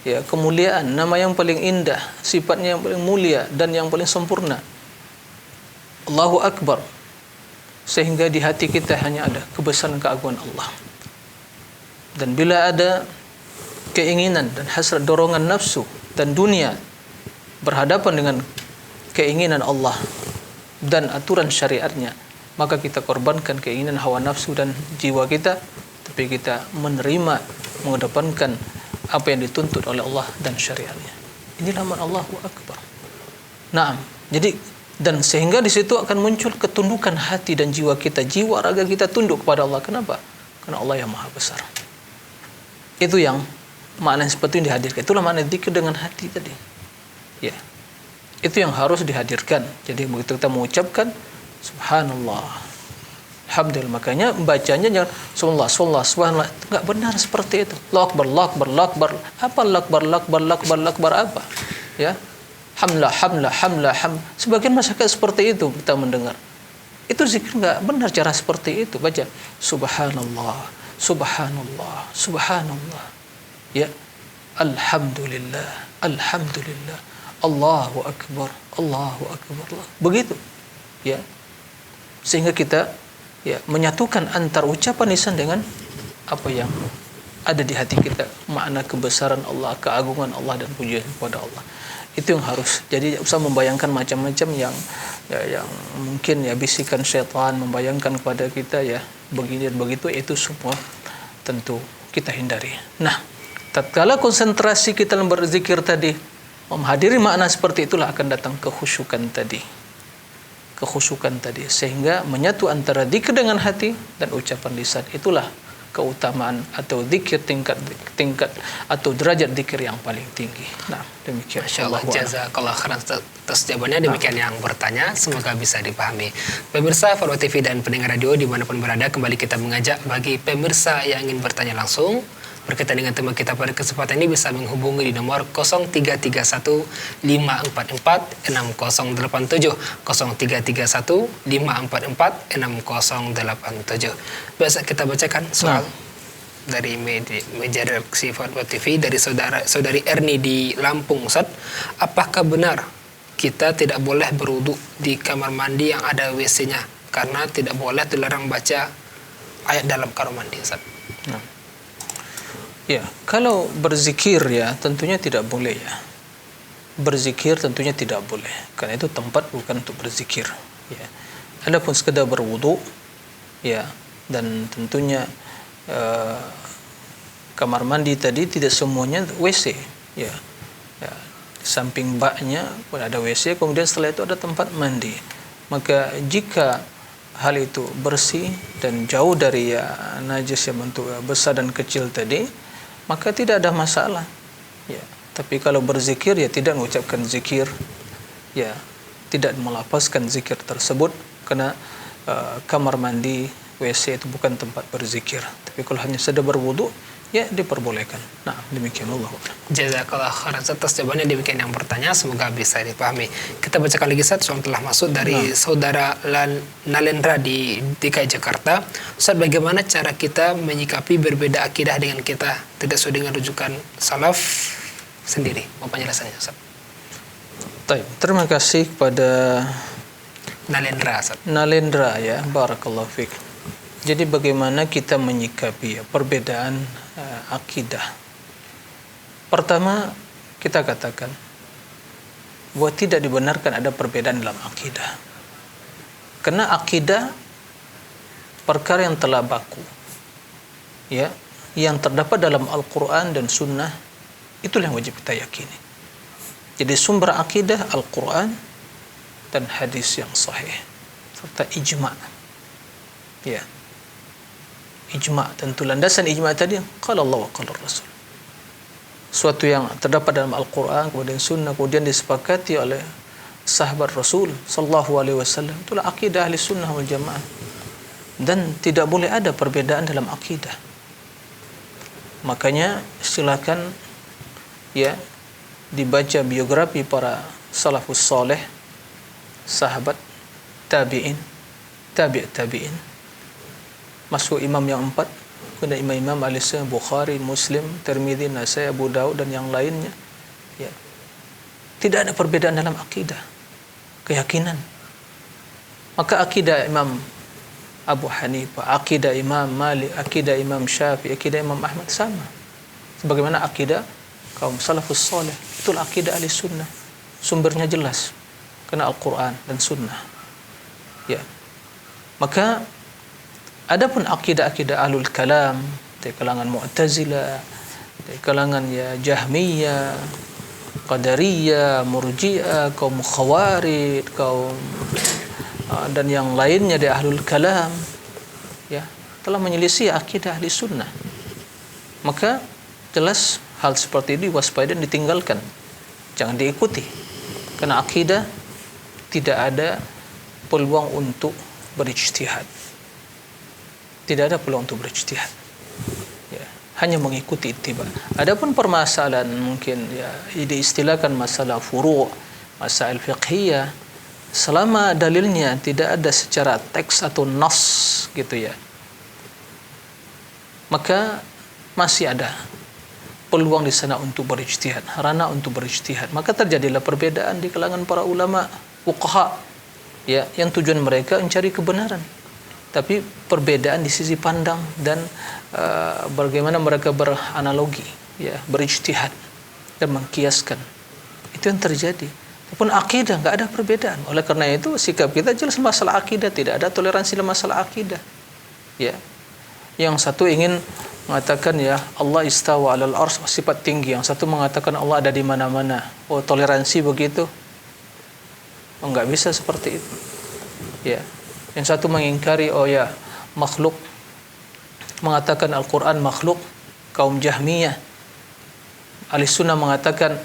C: ya, kemuliaan, nama yang paling indah, sifatnya yang paling mulia dan yang paling sempurna. Allahu Akbar. Sehingga di hati kita hanya ada kebesaran keagungan Allah. Dan bila ada keinginan dan hasrat, dorongan nafsu dan dunia berhadapan dengan keinginan Allah dan aturan syariatnya, maka kita korbankan keinginan hawa nafsu dan jiwa kita, tapi kita menerima, mengedepankan apa yang dituntut oleh Allah dan syariatnya. Inilah nama Allahu Akbar. Naam. Jadi dan sehingga di situ akan muncul ketundukan hati dan jiwa kita, jiwa raga kita tunduk kepada Allah. Kenapa? Karena Allah yang maha besar. Itu yang makna seperti ini dihadirkan. Itulah makna zikir dengan hati tadi. Ya. Itu yang harus dihadirkan. Jadi begitu kita mengucapkan subhanallah, alhamdulillah, makanya bacanya jangan subhanallah, subhanallah, subhanallah. Enggak benar seperti itu. Allahu Akbar, Allahu Akbar, Allahu Akbar. Apa Allahu Akbar, Allahu Akbar, Allahu Akbar, Allahu Akbar apa? Ya. Hamlah, hamlah, hamlah, ham. Sebagian masyarakat seperti itu kita mendengar. Itu zikir enggak benar cara seperti itu. Baca subhanallah, subhanallah, subhanallah. Ya. Alhamdulillah, alhamdulillah. Allahu Akbar, Allahu Akbar. Begitu. Ya. Sehingga kita ya menyatukan antara ucapan lisan dengan apa yang ada di hati kita, makna kebesaran Allah, keagungan Allah dan pujian kepada Allah. Itu yang harus. Jadi usah membayangkan macam-macam yang mungkin ya bisikan syaitan membayangkan kepada kita ya begini dan begitu, itu semua tentu kita hindari. Nah, tatkala konsentrasi kita dalam berzikir tadi menghadiri makna seperti itulah akan datang kekhusyukan tadi. Kekhusyukan tadi sehingga menyatu antara zikir dengan hati dan ucapan lisan. Itulah keutamaan atau zikir tingkat atau derajat zikir yang paling tinggi. Nah, demikian.
D: Masyaallah, jazakallah khairan atas jawabannya. Demikian yang bertanya, semoga bisa dipahami. Pemirsa Farwa TV dan pendengar radio dimanapun berada, kembali kita mengajak bagi pemirsa yang ingin bertanya langsung berkaitan dengan tema kita pada kesempatan ini bisa menghubungi di nomor 0331 544 6087 0331 544 6087. Biasa kita bacakan soal dari meja redaksi Farwa TV dari saudari Erni di Lampung. Ustaz, apakah benar kita tidak boleh berwudu di kamar mandi yang ada WC-nya karena tidak boleh dilarang baca ayat dalam kamar mandi, Ustaz?
C: Ya, kalau berzikir ya tentunya tidak boleh ya. Berzikir tentunya tidak boleh. Karena itu tempat bukan untuk berzikir. Ya. Adapun sekedar berwudu, ya, dan tentunya kamar mandi tadi tidak semuanya WC. Ya, di samping baknya ada WC, kemudian setelah itu ada tempat mandi. Maka jika hal itu bersih dan jauh dari ya najis yang bentuk besar dan kecil tadi, maka tidak ada masalah. Ya, tapi kalau berzikir ya tidak mengucapkan zikir ya tidak melafazkan zikir tersebut, karena kamar mandi, WC itu bukan tempat berzikir. Tapi kalau hanya sedang berwudu, ya diperbolehkan. Nah, demikian Allah.
D: Jazakallah khairan atas jawabannya. Demikian yang bertanya, semoga bisa dipahami. Kita bacakan lagi Ustaz, soal telah masuk dari saudara Nalendra di DKI Jakarta. Ustaz, bagaimana cara kita menyikapi berbeda akidah dengan kita tidak sesuai dengan rujukan salaf sendiri? Mau penjelasannya Ustaz?
C: Baik, terima kasih kepada
D: Nalendra Ustaz.
C: Nalendra ya, barakallahu fiik. Jadi bagaimana kita menyikapi perbedaan akidah? Pertama, kita katakan bahwa tidak dibenarkan ada perbedaan dalam akidah. Karena akidah perkara yang telah baku, ya, yang terdapat dalam Al-Quran dan Sunnah, itulah yang wajib kita yakini. Jadi sumber akidah Al-Quran dan hadis yang sahih serta ijma'. Ya. Ijma', tentu landasan ijma' tadi qala Allah wa qala Rasul. Suatu yang terdapat dalam Al-Quran kemudian Sunnah kemudian disepakati oleh sahabat Rasul sallallahu alaihi wasallam, itulah akidah ahli sunnah wal jamaah. Dan tidak boleh ada perbedaan dalam akidah. Makanya silakan ya dibaca biografi para salafus saleh, sahabat, tabi'in, tabi'in, masuk imam yang 4, kemudian imam-imam al-Sunnah, Bukhari, Muslim, Tirmidzi, Nasai, Abu Daud dan yang lainnya. Ya. Tidak ada perbedaan dalam akidah, keyakinan. Maka akidah Imam Abu Hanifah, akidah Imam Malik, akidah Imam Syafi'i, akidah Imam Ahmad sama. Sebagaimana akidah kaum salafus saleh, itulah akidah ahli sunnah. Sumbernya jelas, karena Al-Quran dan Sunnah. Ya. Maka adapun akidah-akidah ahlul kalam dari kalangan Mu'tazilah, dari kalangan ya Jahmiyah, Qadariyah, Murji'ah, kaum Khawarij, kaum dan yang lainnya dari ahlul kalam, ya, telah menyelisih akidah ahli sunnah. Maka jelas hal seperti ini waspada dan ditinggalkan, jangan diikuti, karena akidah tidak ada peluang untuk berijtihad. Tidak ada peluang untuk berijtihad. Ya, hanya mengikuti ittiba. Adapun permasalahan mungkin ya diistilahkan masalah furu', masalah fiqhiyah, selama dalilnya tidak ada secara teks atau nas gitu ya, maka masih ada peluang di sana untuk berijtihad, ranah untuk berijtihad. Maka terjadilah perbedaan di kalangan para ulama fuqaha, ya, yang tujuan mereka mencari kebenaran. Tapi perbedaan di sisi pandang dan bagaimana mereka beranalogi, ya, berijtihad dan mengkiaskan. Itu yang terjadi. Walaupun akidah nggak ada perbedaan. Oleh karena itu sikap kita jelas masalah akidah, tidak ada toleransi dalam masalah akidah. Ya. Yang satu ingin mengatakan ya Allah istawa 'alal arsy, sifat tinggi. Yang satu mengatakan Allah ada di mana-mana. Oh, toleransi begitu? Oh, nggak bisa seperti itu. Ya. Yang satu mengingkari oh ya makhluk, mengatakan Al-Quran makhluk, kaum Jahmiyah. Ahli sunnah mengatakan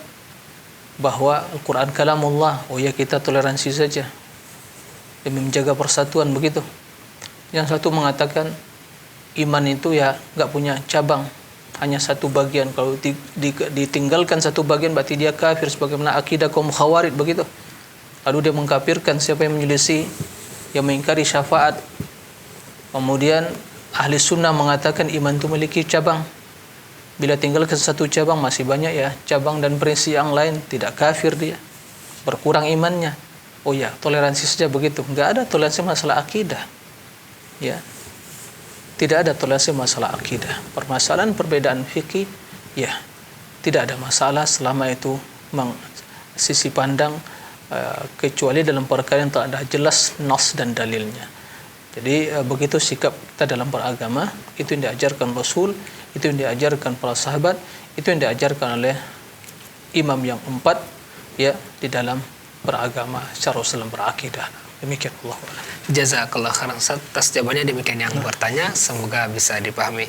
C: bahwa Al-Quran kalamullah, oh ya kita toleransi saja demi menjaga persatuan begitu. Yang satu mengatakan iman itu ya nggak punya cabang, hanya satu bagian, kalau ditinggalkan satu bagian berarti dia kafir, sebagaimana akidah kaum Khawarij begitu. Lalu dia mengkafirkan siapa yang menyelisih, yang mengingkari syafaat. Kemudian ahli sunnah mengatakan iman itu memiliki cabang, bila tinggalkan satu cabang masih banyak ya cabang dan prinsip yang lain, tidak kafir dia, berkurang imannya. Oh ya toleransi saja begitu, nggak ada toleransi masalah akidah, ya, tidak ada toleransi masalah akidah. Permasalahan perbedaan fikih ya tidak ada masalah selama itu sisi pandang, kecuali dalam perkara yang tak ada jelas nas dan dalilnya. Jadi begitu sikap kita dalam beragama, itu yang diajarkan Rasul, itu yang diajarkan para sahabat, itu yang diajarkan oleh imam yang 4 ya di dalam beragama secara dalam berakidah. Demikian Allah.
D: Jazakallah khairan Ustaz atas jawabannya. Demikian yang bertanya, semoga bisa dipahami.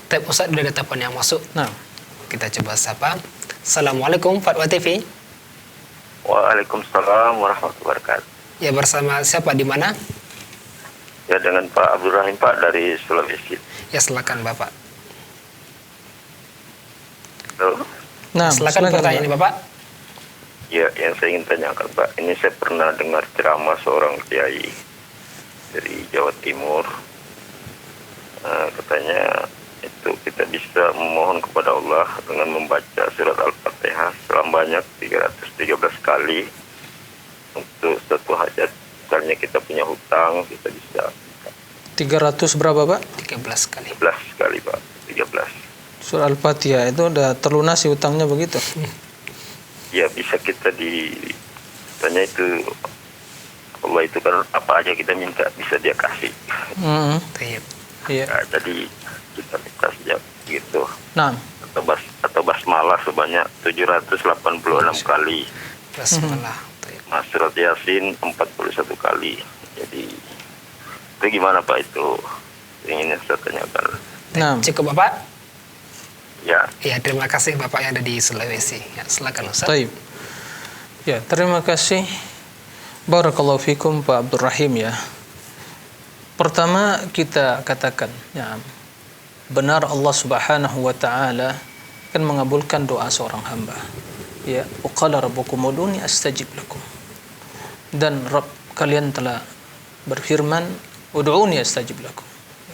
D: Tapi Ustaz sudah ada telepon yang masuk.
C: Nah,
D: kita coba sapa. Assalamualaikum Fatwa TV.
G: Waalaikumsalam warahmatullahi wabarakatuh.
D: Ya, bersama siapa di mana?
G: Ya, dengan Pak Abdul Rahim, Pak, dari Sulawesi.
D: Ya, silakan Bapak.
G: Halo.
C: Nah,
D: Silakan pertanyaan Bapak.
G: Ya, yang saya ingin tanyakan, Pak, ini saya pernah dengar ceramah seorang kiai dari Jawa Timur. Katanya itu kita bisa memohon kepada Allah dengan membaca surat Al-Fatihah sebanyak 313 kali untuk satu hajat. Misalnya kita punya hutang, kita bisa
C: 300 berapa, Pak?
D: 13 kali.
G: 13 kali, Pak. 13.
C: Surah Al-Fatihah itu udah terlunasi hutangnya begitu.
G: Ya, bisa kita tanya itu, Allah itu kan apa aja kita minta bisa dia kasih.
C: Iya.
G: Nah, jadi kita minta saja gitu.
C: Nah,
G: Atau basmalah sebanyak 786 kali.
D: Basmalah.
G: Mas surat Yasin 41 kali. Jadi itu gimana Pak, itu ingin saya tanyakan.
C: nah.
D: Cukup Bapak?
G: Ya.
D: Ya, terima kasih Bapak yang ada di Sulawesi. Ya, silakan Ustaz.
C: Baik. Ya, terima kasih. Barakallahu fikum Pak Abdul Rahim ya. Pertama kita katakan, ya, benar Allah Subhanahu wa taala akan mengabulkan doa seorang hamba. Ya, qala rabbukum ud'uni astajib lakum. Dan Rabb kalian telah berfirman, ud'uni astajib lakum.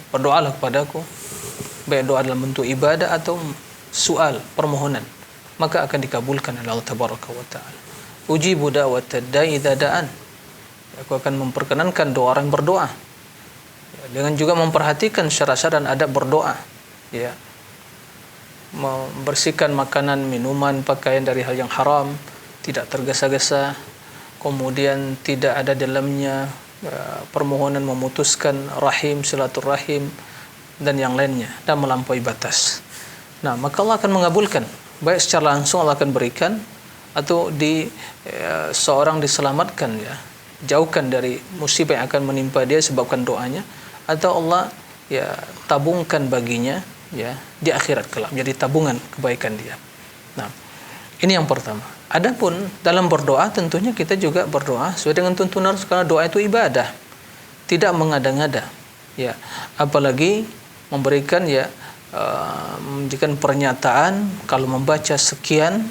C: Berdoalah kepadaku, baik doa dalam bentuk ibadah atau soal, permohonan, maka akan dikabulkan oleh Allah Tabaraka wa taala. Ujibu da'watad da'i idza da'an. Aku akan memperkenankan doa orang berdoa. Dengan juga memperhatikan syarat-syarat dan adab berdoa, ya, membersihkan makanan, minuman, pakaian dari hal yang haram, tidak tergesa-gesa, kemudian tidak ada dalamnya permohonan memutuskan rahim, silaturahim dan yang lainnya, dan melampaui batas. Nah, maka Allah akan mengabulkan, baik secara langsung Allah akan berikan, atau seorang diselamatkan, ya, jauhkan dari musibah yang akan menimpa dia sebabkan doanya, atau Allah ya tabungkan baginya, ya, di akhirat kelak menjadi tabungan kebaikan dia. Nah, ini yang pertama. Adapun dalam berdoa tentunya kita juga berdoa sesuai dengan tuntunan, karena doa itu ibadah, tidak mengada-ngada, ya, apalagi memberikan, ya, memberikan pernyataan kalau membaca sekian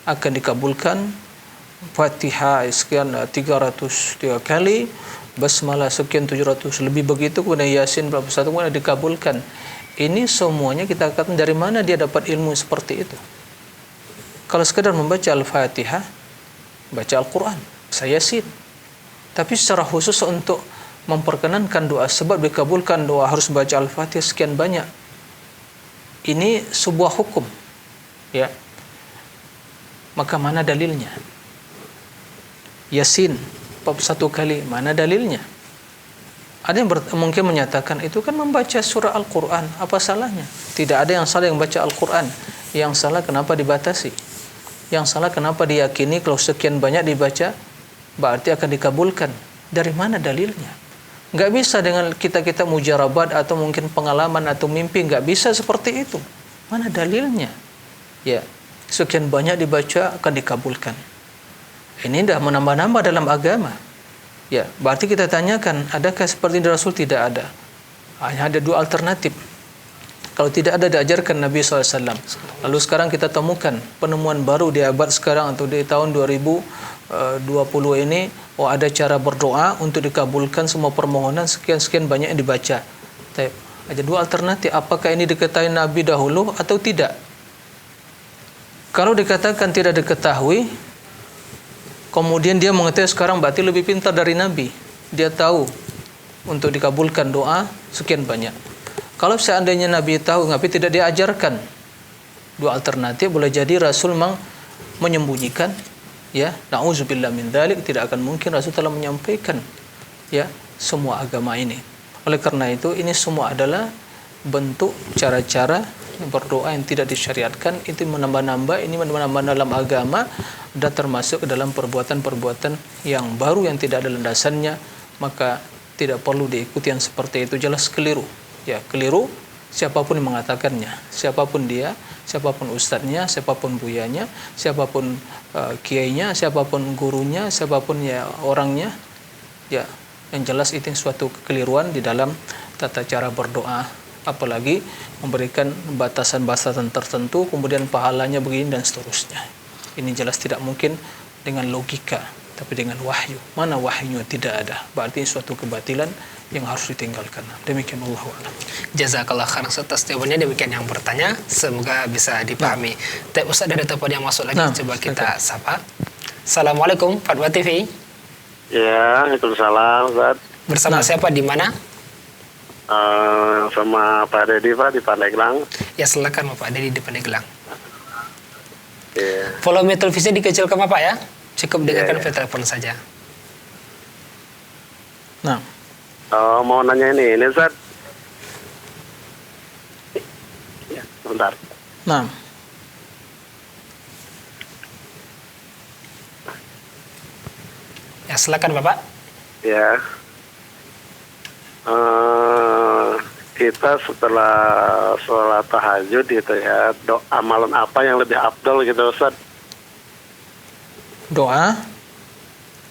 C: akan dikabulkan, Fatihah sekian 303 kali, basmalah sekian 700 lebih begitu, kemudian Yasin berapa satu, kemudian dikabulkan. Ini semuanya kita katakan dari mana dia dapat ilmu seperti itu? Kalau sekedar membaca Al-Fatihah, baca Al-Quran, saya Yasin. Tapi secara khusus untuk memperkenankan doa, sebab dikabulkan doa harus baca Al-Fatihah sekian banyak. Ini sebuah hukum, ya. Maka mana dalilnya? Yasin satu kali, mana dalilnya? Ada yang mungkin menyatakan itu kan membaca surah Al-Quran, apa salahnya? Tidak ada yang salah yang baca Al-Quran. Yang salah kenapa dibatasi? Yang salah kenapa diyakini kalau sekian banyak dibaca berarti akan dikabulkan? Dari mana dalilnya? Nggak bisa dengan kita mujarabat atau mungkin pengalaman atau mimpi, nggak bisa seperti itu. Mana dalilnya? Ya, sekian banyak dibaca akan dikabulkan. Ini dah menambah-nambah dalam agama. Ya, berarti kita tanyakan, adakah seperti ini Rasul? Tidak ada. Hanya ada dua alternatif. Kalau tidak ada diajarkan Nabi SAW. Lalu sekarang kita temukan penemuan baru di abad sekarang atau di tahun 2020 ini, ada cara berdoa untuk dikabulkan semua permohonan sekian-sekian banyak yang dibaca. Ada dua alternatif, apakah ini diketahui Nabi dahulu atau tidak? Kalau dikatakan tidak diketahui, kemudian dia mengetahui sekarang, berarti lebih pintar dari Nabi. Dia tahu untuk dikabulkan doa sekian banyak. Kalau seandainya Nabi tahu tapi tidak diajarkan, dua alternatif, boleh jadi Rasul memang menyembunyikan, ya, na'udzubillah min dzalik, tidak akan mungkin Rasul telah menyampaikan, ya, semua agama ini. Oleh karena itu, ini semua adalah bentuk cara-cara berdoa yang tidak disyariatkan, itu menambah-nambah, ini menambah dalam agama, dan termasuk ke dalam perbuatan-perbuatan yang baru yang tidak ada landasannya, maka tidak perlu diikuti yang seperti itu, jelas keliru. Ya, keliru siapapun yang mengatakannya, siapapun dia, siapapun ustadznya, siapapun buyanya, siapapun kiainya, siapapun gurunya, siapapun ya orangnya, ya yang jelas itu suatu kekeliruan di dalam tata cara berdoa, apalagi memberikan batasan-batasan tertentu, kemudian pahalanya begini dan seterusnya. Ini jelas tidak mungkin dengan logika, tapi dengan wahyu. Mana wahyunya tidak ada, berarti suatu kebatilan yang harus ditinggalkan. Demikian Allahu a'lam.
D: Jazakallah khairan atas jawabannya. Demikian yang bertanya, semoga bisa dipahami. Tapi Ustaz, ada telepon yang masuk lagi, coba kita sapa. Assalamualaikum Fatwa TV.
H: Ya, Waalaikumsalam Ustaz.
D: Bersama siapa, di mana?
H: Sama Pak Dedi Pak di Pandeglang.
D: Ya silakan Pak Dedi di Pandeglang.
H: Ya.
D: Volume televisi dikecilkan Pak ya. Cukup dengarkan via telepon saja.
C: Nah,
H: Mau nanya ini Ustaz. Ya, bentar.
C: nah,
D: Ya silakan Bapak.
H: Ya. Kita setelah sholat tahajud gitu ya, amalan apa yang lebih afdol gitu Ustaz?
C: doa.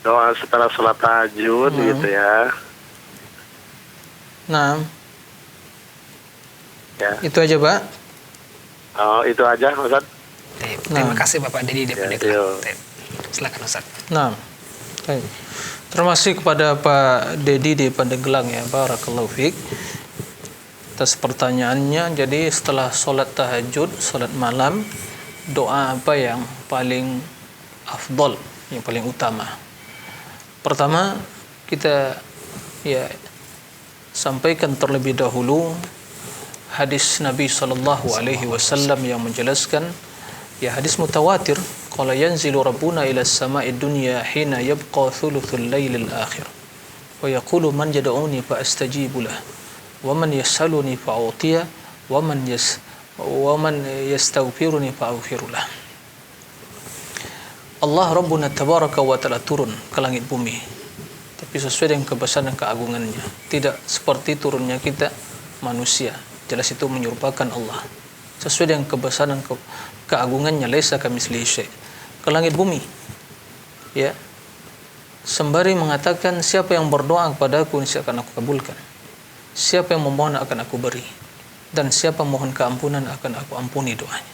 H: Doa setelah sholat tahajud gitu ya.
C: Nah,
H: Ya.
C: itu aja Pak.
H: Oh, itu aja Ustaz.
D: Terima kasih Bapak Dedi di Pandeglang. Silakan Ustaz.
C: Nah, baik. Terima kasih kepada Pak Dedi di Pandeglang ya, barakallahu fiik atas pertanyaannya. Jadi setelah sholat tahajud, sholat malam, doa apa yang paling afdol, yang paling utama? Pertama, kita ya sampaikan terlebih dahulu hadis Nabi sallallahu alaihi wasallam yang menjelaskan, ya hadis mutawatir, qala yanzilu rabbuna ila as-sama'i dunya hina yabqa thuluthul lailil akhir wa yaqulu man yad'uni fa astajibu lah wa man yasaluni fa utiya wa man yastaghfiruni fa aghfiru lah. Allah Rabbuna tabaraka wa ta'ala turun ke langit bumi, tapi sesuai dengan kebesaran dan keagungannya, tidak seperti turunnya kita manusia. Jelas itu menyerupakan Allah. Sesuai dengan kebesaran dan keagungannya, laisa kamitslihi syai', ke langit bumi. Ya. Sembari mengatakan, siapa yang berdoa kepadaku niscaya akan aku kabulkan. Siapa yang memohon akan aku beri. Dan siapa mohon keampunan akan aku ampuni doanya.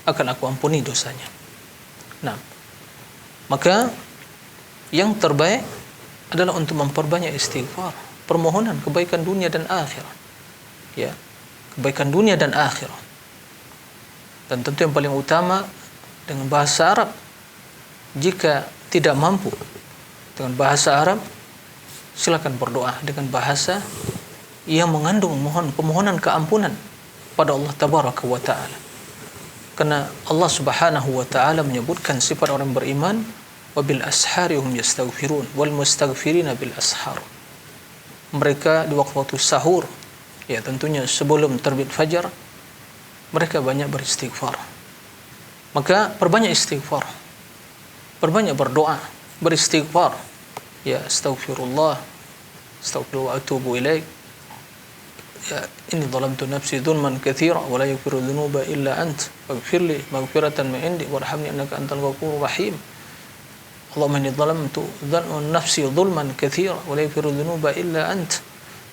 C: Akan aku ampuni dosanya. Nah, maka yang terbaik adalah untuk memperbanyak istighfar, permohonan kebaikan dunia dan akhirat. Ya, kebaikan dunia dan akhirat. Dan tentu yang paling utama dengan bahasa Arab. Jika tidak mampu dengan bahasa Arab, silakan berdoa dengan bahasa yang mengandung permohonan keampunan pada Allah tabaraka wa taala. Karena Allah Subhanahu wa taala menyebutkan sifat orang beriman, wabil ashari hum yastaghfirun wal mustaghfirina bil ashar. Mereka di waktu sahur, ya tentunya sebelum terbit fajar, mereka banyak beristighfar. Maka perbanyak istighfar, perbanyak berdoa, beristighfar. Ya astaghfirullah, astaghfirullah wa atubu ilaik. Ya inni zalamtu nafsi dzulman katsira wa la yaghfiru dzunuba illa ant faghfirli maghfiratan min indi warhamni innaka antal ghafurur rahim. Allahumma inni zalamtu nafsi dzulman katsira wa la yaghfiru dzunuba illa ant.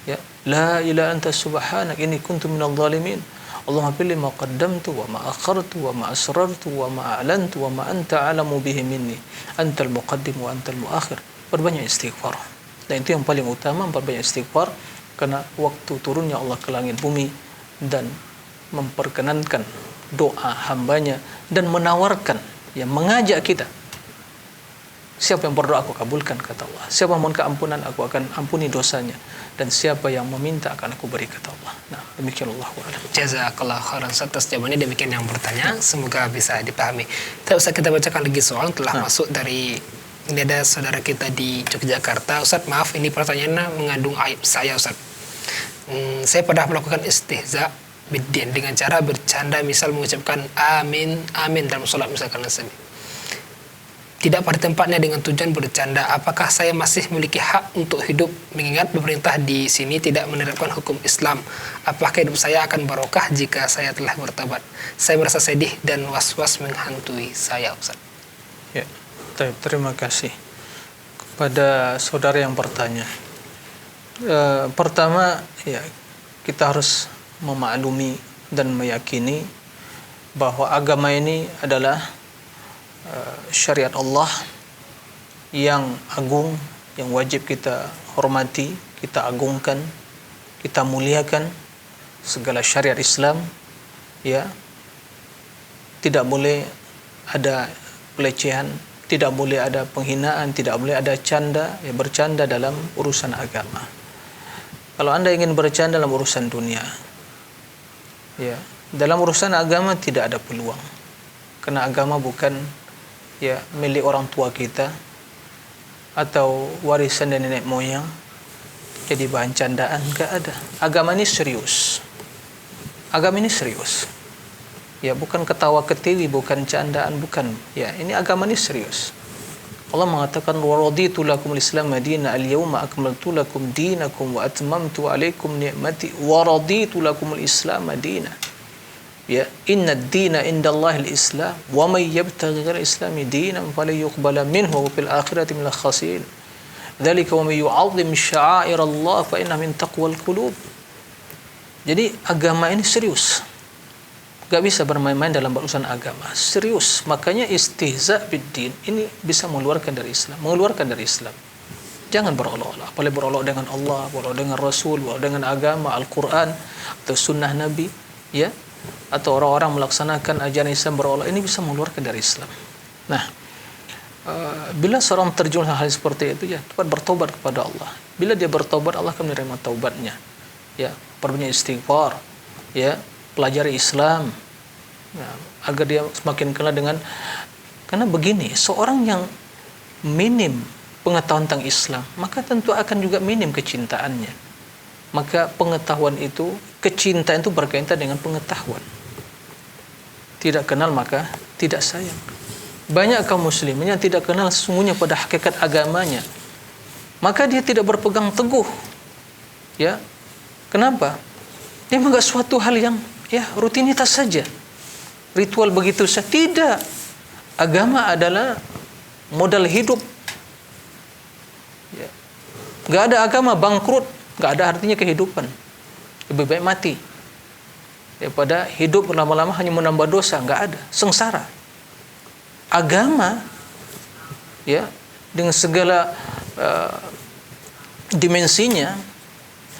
C: Ya la ilaha anta subhanak inni kuntu minadh dhalimin. Allahumma pilli ma qaddamtu wa ma akhartu wa ma asrartu wa ma a'lantu wa ma anta a'lamu bihi minni antal muqaddim wa antal muakhir. Perbanyak istighfar. Dan itu yang paling utama, perbanyak istighfar, karena waktu turunnya Allah ke langit bumi dan memperkenankan doa hambanya dan menawarkan, yang mengajak kita, siapa yang berdoa aku kabulkan, kata Allah. Siapa mohon keampunan aku akan ampuni dosanya, dan siapa yang meminta akan aku beri, kata Allah. Nah, demikian Allah.
D: Jazakallah khairan atas jawabannya. Demikian yang bertanya, semoga bisa dipahami. Tak usah kita bacakan lagi soal telah masuk dari, ini ada saudara kita di Yogyakarta. Ustaz, maaf ini pertanyaannya mengandung aib saya Ustaz. Saya pernah melakukan istihza biddin dengan cara bercanda, misal mengucapkan amin amin dalam sholat misalkan. tidak pada tempatnya dengan tujuan bercanda, apakah saya masih memiliki hak untuk hidup? Mengingat pemerintah di sini tidak menerapkan hukum Islam. Apakah hidup saya akan barokah jika saya telah bertobat? Saya merasa sedih dan was-was menghantui saya, Ustaz.
C: Ya, terima kasih kepada saudara yang bertanya. Pertama, ya, kita harus memaklumi dan meyakini bahwa agama ini adalah syariat Allah yang agung, yang wajib kita hormati, kita agungkan, kita muliakan. Segala syariat Islam, ya, tidak boleh ada pelecehan, tidak boleh ada penghinaan, tidak boleh ada canda, ya, bercanda dalam urusan agama. Kalau Anda ingin bercanda dalam urusan dunia, ya, dalam urusan agama tidak ada peluang, karena agama bukan, ya, milik orang tua kita atau warisan dari nenek moyang jadi bahan candaan. Enggak ada. Agama ini serius. Agama ini serius. Ya, bukan ketawa ketiwi, bukan candaan, bukan. Ya, ini agama ini serius. Allah mengatakan wa raditu lakumul Islam madina al-yawma akmaltu lakum dinakum wa atmamtu alaikum ni'mati wa raditu lakumul Islam madina. Ya, inna ad-dina indallahi al-Islam wa may yabtaghi ghayra al-islami dinan falan yuqbala minhu wa fil akhirati minal khasirin. Dzalika wa may yu'azzim sya'airallah fa innaha min taqwal qulub. Jadi agama ini serius. Gak bisa bermain-main dalam urusan agama. Serius. Makanya istihza biddin ini bisa mengeluarkan dari Islam, mengeluarkan dari Islam. Jangan berolok-olok, apalagi berolok dengan Allah, berolok dengan Rasul, berolok dengan agama, Al-Quran atau sunnah Nabi, ya, atau orang-orang melaksanakan ajaran Islam berolok, ini bisa mengeluarkan dari Islam. Nah, bila seorang terjun hal seperti itu, ya, cepat bertobat kepada Allah. Bila dia bertobat, Allah akan menerima taubatnya. Ya, perbanyak istighfar, ya, pelajari Islam, ya, agar dia semakin kenal dengan, karena begini, seorang yang minim pengetahuan tentang Islam, maka tentu akan juga minim kecintaannya. Maka pengetahuan itu, kecintaan itu berkaitan dengan pengetahuan. Tidak kenal maka tidak sayang. Banyak kaum muslimin yang tidak kenal sesungguhnya pada hakikat agamanya, maka dia tidak berpegang teguh. Ya, kenapa? Dia menganggap suatu hal yang, ya, rutinitas saja, ritual begitu saja. Tidak. Agama adalah modal hidup. Ya. Gak ada agama bangkrut, gak ada artinya kehidupan. Lebih baik mati daripada hidup lama-lama hanya menambah dosa. Gak ada, sengsara. Agama, ya, dengan segala dimensinya,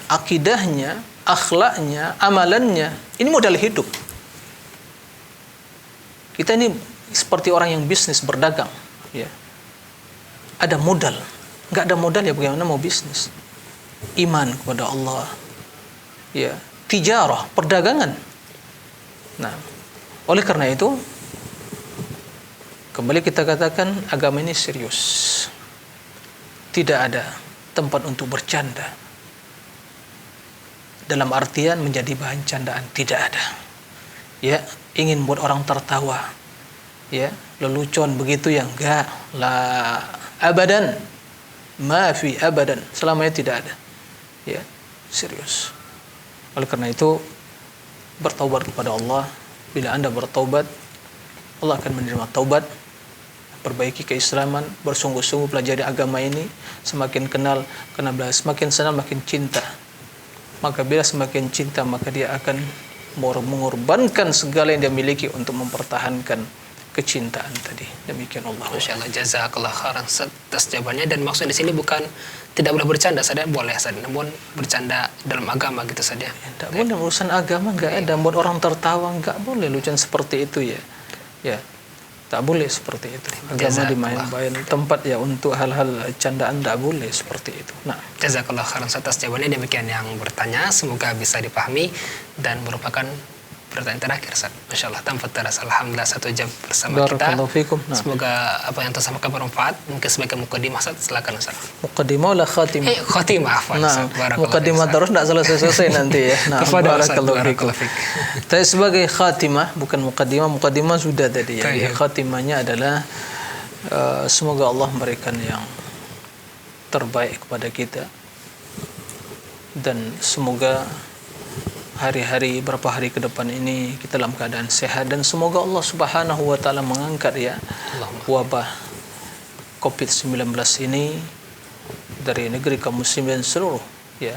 C: akidahnya, akhlaknya, amalannya, ini modal hidup. Kita ini seperti orang yang bisnis, berdagang, ya. Ada modal. Nggak ada modal, ya bagaimana mau bisnis? Iman kepada Allah, ya, tijarah, perdagangan. Nah, oleh karena itu, kembali kita katakan agama ini serius. Tidak ada tempat untuk bercanda. Dalam artian menjadi bahan candaan, tidak ada. Ya, ingin buat orang tertawa, ya, lelucon begitu, ya, enggak, la abadan, ma fi abadan, selamanya tidak ada. Ya, serius. Oleh karena itu, bertaubat kepada Allah. Bila Anda bertaubat, Allah akan menerima taubat. Perbaiki keislaman, bersungguh-sungguh pelajari agama ini, semakin kenal, semakin senang, makin cinta. Maka bila semakin cinta, maka dia akan mengorbankan segala yang dia miliki untuk mempertahankan kecintaan tadi. Demikian Allah.
D: Masya Allah, jazakallah khairan atas jawabannya. Dan maksud di sini bukan tidak boleh bercanda saja, boleh saja, namun bercanda dalam agama gitu saja.
C: Tidak boleh, urusan agama nggak ada. Buat orang tertawa nggak boleh, lucuan seperti itu, ya. Ya, tak boleh seperti itu. Agama dimain-main tempat, ya, untuk hal-hal candaan tak boleh seperti itu. Nah,
D: jazakallah khairan atas jawabannya. Demikian yang bertanya, semoga bisa dipahami dan merupakan pertanyaan terakhir, Ustaz. Masya Allah, tanpa terasa, alhamdulillah 1 jam bersama kita.
C: Nah,
D: semoga apa yang tersampaikan bermanfaat. Mungkin sebagai mukadimah, Ustaz, silakan, Ustaz.
C: Mukadimah lah khatimah.
D: Khatimah, afwan.
C: Nah, mukadimah terus tidak selesai nanti, ya. Nah, barakallahu fikum. Tapi sebagai khatimah, bukan mukadimah. Mukadimah sudah tadi, ya. Khatimahnya adalah Semoga Allah memberikan yang terbaik kepada kita, dan semoga beberapa hari ke depan ini kita dalam keadaan sehat, dan semoga Allah Subhanahu wa taala mengangkat ya wabah COVID-19 ini dari negeri kaum muslimin seluruh ya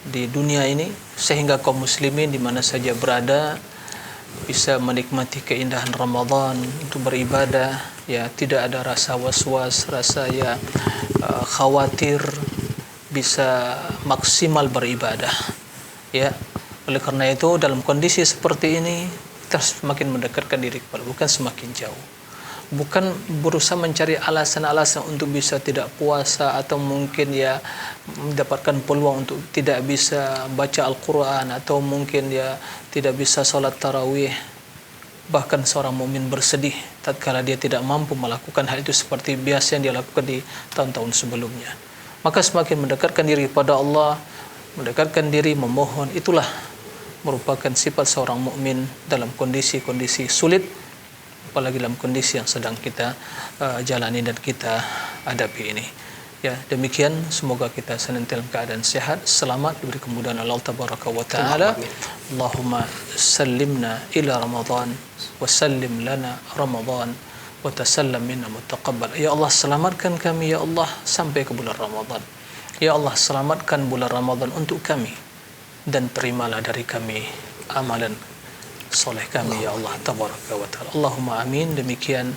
C: di dunia ini, sehingga kaum muslimin di mana saja berada bisa menikmati keindahan Ramadan untuk beribadah ya, tidak ada rasa was-was, rasa ya khawatir, bisa maksimal beribadah ya. Oleh karena itu dalam kondisi seperti ini kita semakin mendekatkan diri kepada, bukan semakin jauh, bukan berusaha mencari alasan-alasan untuk bisa tidak puasa, atau mungkin ya mendapatkan peluang untuk tidak bisa baca Al-Quran, atau mungkin ya tidak bisa sholat tarawih. Bahkan seorang mukmin bersedih tatkala dia tidak mampu melakukan hal itu seperti biasa yang dia lakukan di tahun-tahun sebelumnya. Maka semakin mendekatkan diri kepada Allah, mendekatkan diri memohon, itulah merupakan sifat seorang mukmin dalam kondisi-kondisi sulit, apalagi dalam kondisi yang sedang kita jalani dan kita hadapi ini. Ya, demikian, semoga kita senantiasa dalam keadaan sehat, selamat, diberi kemudahan Allah tabaraka wa taala. Allahumma sallimna ila Ramadan wa sallim lana Ramadan wa tasallam minna mutaqabbal. Ya Allah, selamatkan kami ya Allah sampai ke bulan Ramadan. Ya Allah, selamatkan bulan Ramadan untuk kami, dan terimalah dari kami amalan soleh kami ya Allah tabaraka wa taala. Allahumma amin. Demikian,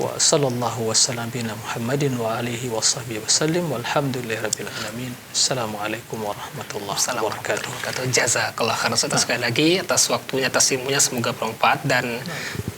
C: wa sallallahu wasallam bina Muhammadin wa alihi wa sahbihi wasallim walhamdulillahirabbil alamin. Assalamualaikum warahmatullahi wabarakatuh.
D: Jazakallah khairan Ustaz sekali lagi atas waktunya, atas ilmunya, semoga bermanfaat dan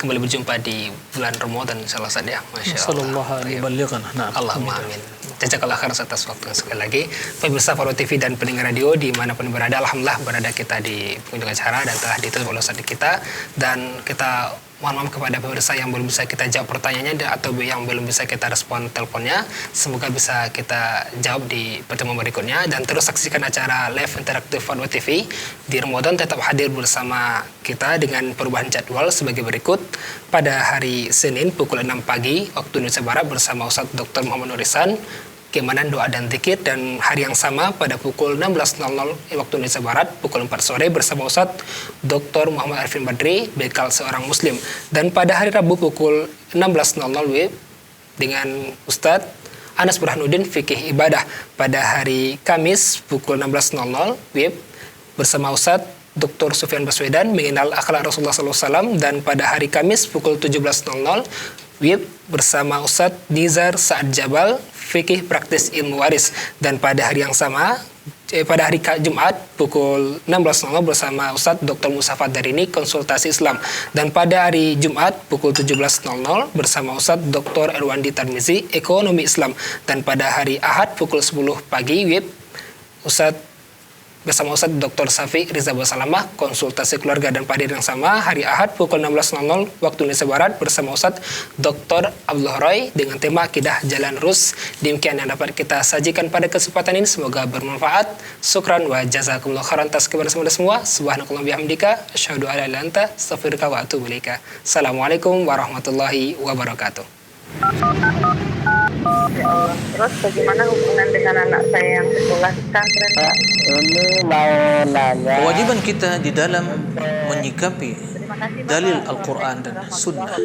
D: kembali berjumpa di bulan Ramadan insyaallah Ustaz ya. Masyaallah.
C: Sallallahu alaihi wasallam.
D: Allahumma amin. Jazakallah khairan atas waktunya sekali lagi. Pemirsa Faro TV dan pendengar radio dimanapun berada, alhamdulillah berada kita di penghujung acara dan telah ditutup oleh Ustaz kita, dan kita mohon maaf kepada pemirsa yang belum bisa kita jawab pertanyaannya atau yang belum bisa kita respon teleponnya. Semoga bisa kita jawab di pertemuan berikutnya, dan terus saksikan acara live interaktif Faro TV di Ramadan. Tetap hadir bersama kita dengan perubahan jadwal sebagai berikut. Pada hari Senin pukul 6 pagi waktu Indonesia Barat bersama Ustaz Dr. Muhammad Nurisan, keimanan, doa dan zikir, dan hari yang sama pada pukul 16.00 waktu Indonesia Barat pukul 4 sore bersama Ustaz Dr. Muhammad Arifin Badri, bekal seorang muslim, dan pada hari Rabu pukul 16.00 WIB dengan Ustaz Anas Burhanuddin fikih ibadah. Pada hari Kamis pukul 16.00 WIB bersama Ustaz Dr. Sufyan Baswedan mengenal akhlak Rasulullah SAW, dan pada hari Kamis pukul 17.00 WIB bersama Ustaz Nizar Sa'ad Jabal fikih praktis ilmu waris, dan pada hari yang sama pada hari Jumat pukul 16.00 bersama Ustaz Dr. Musa Fadarini konsultasi Islam, dan pada hari Jumat pukul 17.00 bersama Ustaz Dr. Erwandi Tarmizi ekonomi Islam, dan pada hari Ahad pukul 10 pagi WIB bersama Ustaz Dr. Safi Riza Basalamah konsultasi keluarga, dan pada hari yang sama hari Ahad pukul 16.00 waktu Indonesia Barat bersama Ustaz Dr. Abdullah Roy dengan tema Akidah Jalan Lurus. Demikian yang dapat kita sajikan pada kesempatan ini, semoga bermanfaat. Syukran wa jazakumullah khairan atas kebersamaan semua. Subhanakallah bihamdika asyhadu an la ilaha illa anta astaghfiruka wa atubu ilaika. Assalamualaikum warahmatullahi wabarakatuh.
A: Ya Allah. Terus bagaimana hubungan dengan anak saya yang sekolah di pesantren, Pak?
I: Ini mau nanya.
C: Kewajiban kita di dalam menyikapi
A: Terima kasih, Bapak.
C: dalil Al-Quran dan Sunnah